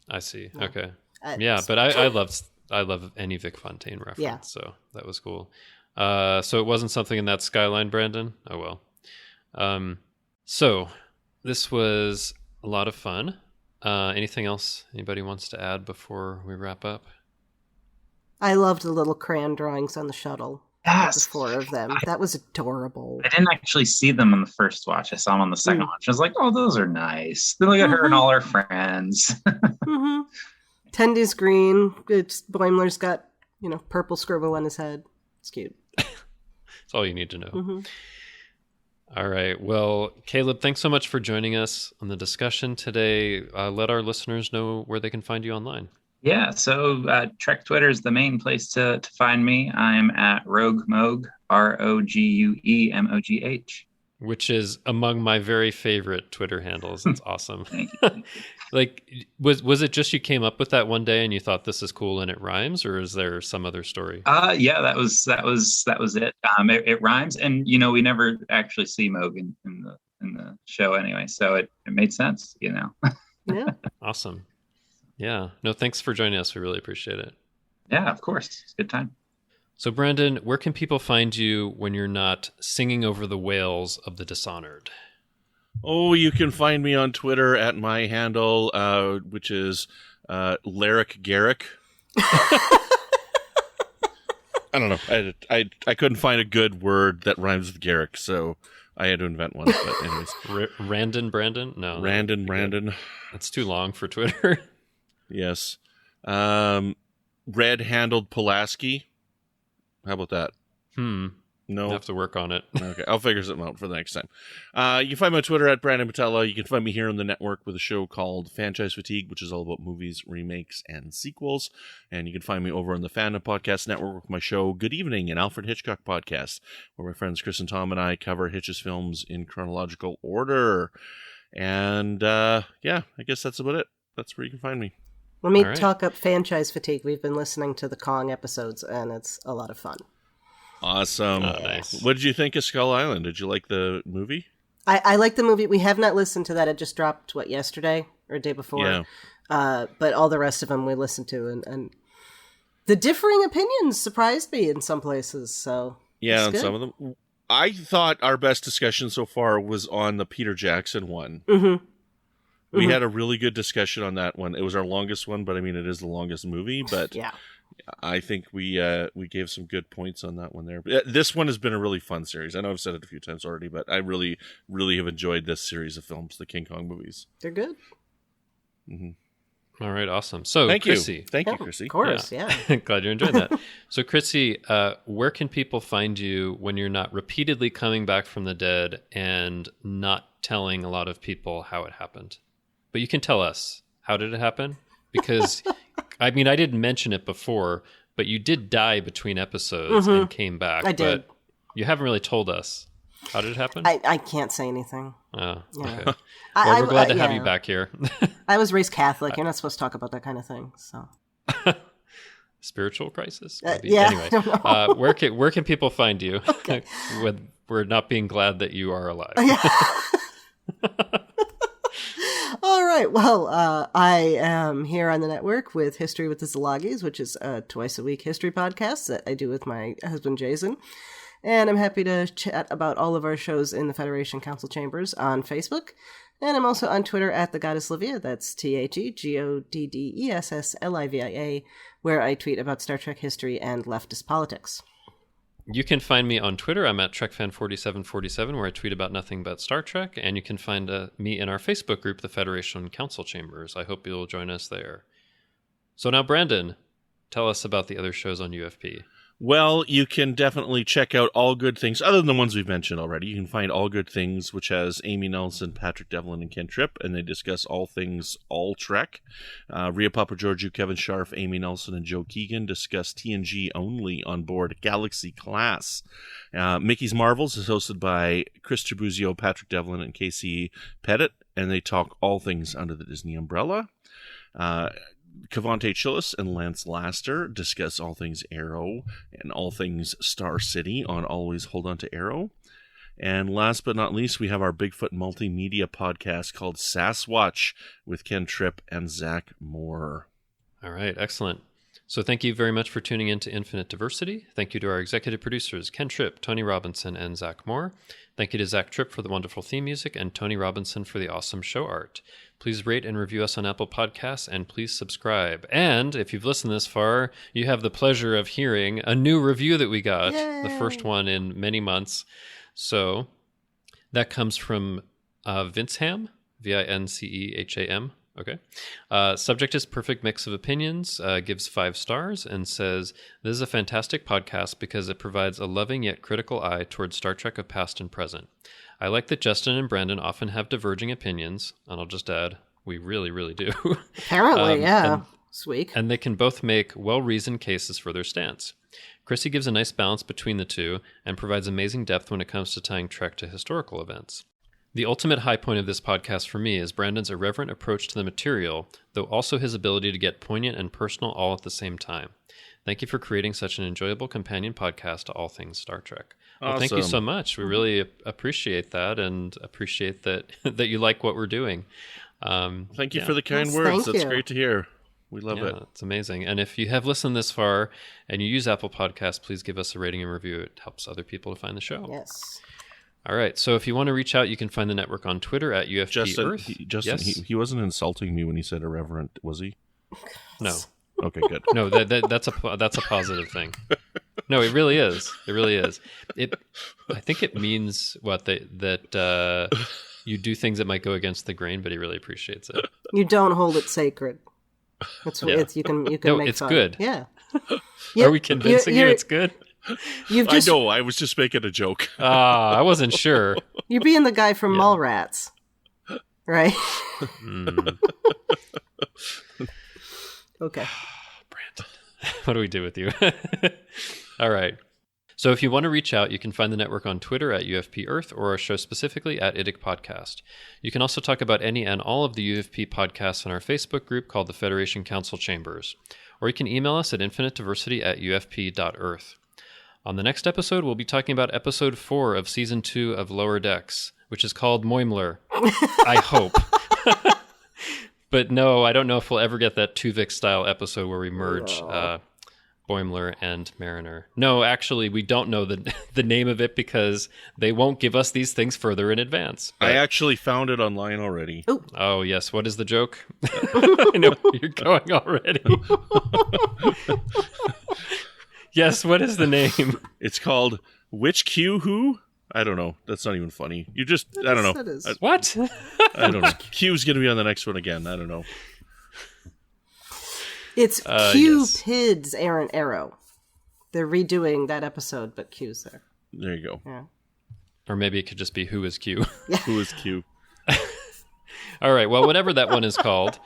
I see. Okay. But I love any Vic Fontaine reference, so that was cool. So it wasn't something in that skyline, Brandon? Oh, well. So this was a lot of fun. Anything else anybody wants to add before we wrap up? I loved the little crayon drawings on the shuttle. Yes. The four of them. That was adorable. I didn't actually see them on the first watch. I saw them on the second watch. I was like, oh, those are nice. They look at her and all her friends. Tendy's green. Boimler's got, purple scribble on his head. It's cute. That's all you need to know. All right. Well, Caleb, thanks so much for joining us on the discussion today. Let our listeners know where they can find you online. Yeah, so Trek Twitter is the main place to find me. I'm at Rogue Mogue, ROGUEMOGH. Which is among my very favorite Twitter handles. It's awesome. Thank you. Was it just you came up with that one day and you thought this is cool and it rhymes, or is there some other story? Yeah, that was it. It rhymes, and we never actually see Mogue in the show anyway, so it made sense, Yeah. Awesome. Yeah. No, thanks for joining us. We really appreciate it. Yeah, of course. It's a good time. So, Brandon, where can people find you when you're not singing over the wails of the Dishonored? Oh, you can find me on Twitter at my handle, which is Larrick Garrick. I don't know. I couldn't find a good word that rhymes with Garrick, so I had to invent one. But anyways, Randon Brandon? No. Randon. That's too long for Twitter. Yes. Red-handled Pulaski. How about that? No. I have to work on it. Okay, I'll figure something out for the next time. You can find me on Twitter at Brandon Patella. You can find me here on the network with a show called Franchise Fatigue, which is all about movies, remakes, and sequels. And you can find me over on the Fandom Podcast Network with my show Good Evening, an Alfred Hitchcock podcast, where my friends Chris and Tom and I cover Hitch's films in chronological order. And I guess that's about it. That's where you can find me. Let me talk up Franchise Fatigue. We've been listening to the Kong episodes, and it's a lot of fun. Awesome. Oh, nice. What did you think of Skull Island? Did you like the movie? I like the movie. We have not listened to that. It just dropped, yesterday or day before? Yeah. But all the rest of them we listened to, and the differing opinions surprised me in some places. So yeah, on some of them. I thought our best discussion so far was on the Peter Jackson one. Mm-hmm. We had a really good discussion on that one. It was our longest one, but I mean, it is the longest movie. But yeah. I think we gave some good points on that one there. This one has been a really fun series. I know I've said it a few times already, but I really, really have enjoyed this series of films, the King Kong movies. They're good. All right, awesome. So, Thank Chrissie. you. Thank you, Chrissie. Of course, yeah. Glad you enjoyed that. So, Chrissie, where can people find you when you're not repeatedly coming back from the dead and not telling a lot of people how it happened? But you can tell us, how did it happen? Because, I mean, I didn't mention it before, but you did die between episodes and came back. I did. But you haven't really told us. How did it happen? I can't say anything. Oh, Yeah. okay. Well, we're glad to have you back here. I was raised Catholic. You're not supposed to talk about that kind of thing. So, Spiritual crisis? Maybe. yeah. Anyway, I don't know. where can people find you? Okay. When we're not being glad that you are alive. All right. Well, I am here on the network with History with the Szilagys, which is a twice-a-week history podcast that I do with my husband, Jason. And I'm happy to chat about all of our shows in the Federation Council Chambers on Facebook. And I'm also on Twitter at the Goddess Livia, that's TheGoddessLivia, where I tweet about Star Trek history and leftist politics. You can find me on Twitter. I'm at TrekFan4747, where I tweet about nothing but Star Trek. And you can find me in our Facebook group, the Federation Council Chambers. I hope you'll join us there. So now, Brandon, tell us about the other shows on UFP. Well, you can definitely check out All Good Things, other than the ones we've mentioned already. You can find All Good Things, which has Amy Nelson, Patrick Devlin, and Ken Tripp, and they discuss all things all Trek. Rhea Papageorgiou, Kevin Scharf, Amy Nelson, and Joe Keegan discuss TNG only on board Galaxy Class. Mickey's Marvels is hosted by Chris Tribuzio, Patrick Devlin, and Casey Pettitt, and they talk all things under the Disney umbrella. Cavante Chillis and Lance Laster discuss all things Arrow and all things Star City on Always Hold On to Arrow. And last but not least, we have our Bigfoot multimedia podcast called Sasquatch with Ken Tripp and Zach Moore. All right, excellent. So thank you very much for tuning in to Infinite Diversity. Thank you to our executive producers, Ken Tripp, Tony Robinson, and Zach Moore. Thank you to Zach Tripp for the wonderful theme music and Tony Robinson for the awesome show art. Please rate and review us on Apple Podcasts, and please subscribe. And if you've listened this far, you have the pleasure of hearing a new review that we got, Yay! the first one in many months. So that comes from Vinceham, Vinceham. Okay. Subject is perfect mix of opinions, gives 5 stars, and says, "This is a fantastic podcast because it provides a loving yet critical eye towards Star Trek of past and present. I like that Justin and Brandon often have diverging opinions," and I'll just add, we really, really do. Apparently, yeah. Sweet. And they can both make well-reasoned cases for their stance. Chrissie gives a nice balance between the two and provides amazing depth when it comes to tying Trek to historical events. The ultimate high point of this podcast for me is Brandon's irreverent approach to the material, though also his ability to get poignant and personal all at the same time. Thank you for creating such an enjoyable companion podcast to all things Star Trek. Well, Awesome. Thank you so much. We really appreciate that and appreciate that that you like what we're doing. Thank you for the kind Yes, words. thank That's you. great to hear. We love it. It's amazing. And if you have listened this far and you use Apple Podcasts, please give us a rating and review. It helps other people to find the show. Yes. All right. So if you want to reach out, you can find the network on Twitter at UFP Justin, Earth. Yes? he wasn't insulting me when he said irreverent, was he? No. Okay, good. No, that's a positive thing. No, it really is. It really is. I think it means that you do things that might go against the grain, but he really appreciates it. You don't hold it sacred. It's you can No, make it's fun. good. Yeah. Are we convincing you it's good? You've just, I know. I was just making a joke. I wasn't sure. You're being the guy from Mallrats, right? Okay. Brandon, what do we do with you? All right. So if you want to reach out, you can find the network on Twitter at UFP Earth or our show specifically at IDIC Podcast. You can also talk about any and all of the UFP podcasts in our Facebook group called the Federation Council Chambers. Or you can email us at infinitediversity@ufp.earth. On the next episode, we'll be talking about episode 4 of season 2 of Lower Decks, which is called Moimler. I hope. But no, I don't know if we'll ever get that Tuvix-style episode where we merge Boimler and Mariner. No, actually, we don't know the name of it because they won't give us these things further in advance. But... I actually found it online already. Ooh. Oh, yes. What is the joke? I know where you're going already. Yes, what is the name? It's called Which Q Who? I don't know. That's not even funny. You just, I don't know. That is. What? I don't know. Q's going to be on the next one again. I don't know. It's Cupid's Errant Arrow. They're redoing that episode, but Q's there. There you go. Yeah. Or maybe it could just be Who is Q? Who is Q? All right. Well, whatever that one is called,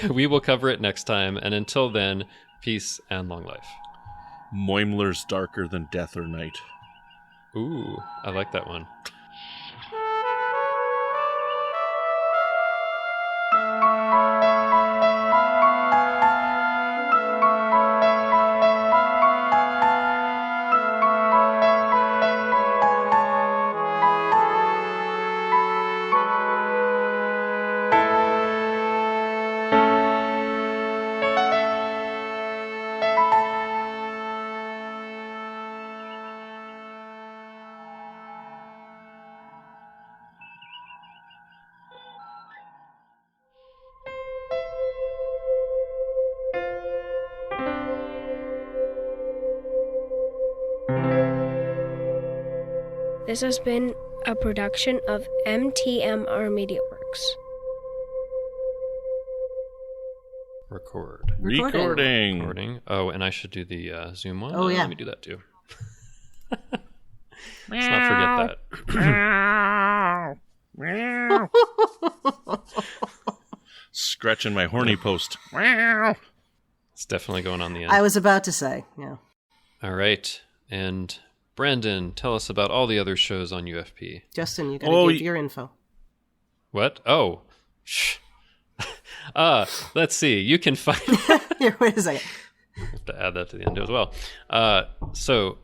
we will cover it next time. And until then, peace and long life. Moimler's darker than death or night. Ooh, I like that one. This has been a production of MTMR Media Works. Recording. Oh, and I should do the Zoom one? Oh, yeah. Let me do that too. Let's not forget that. Scratching my horny post. It's definitely going on the end. I was about to say, yeah. All right. And Brandon, tell us about all the other shows on UFP. Justin, you gotta give your info. What? Oh. Shh. Let's see. You can find... Here, wait a second. I have to add that to the end as well. So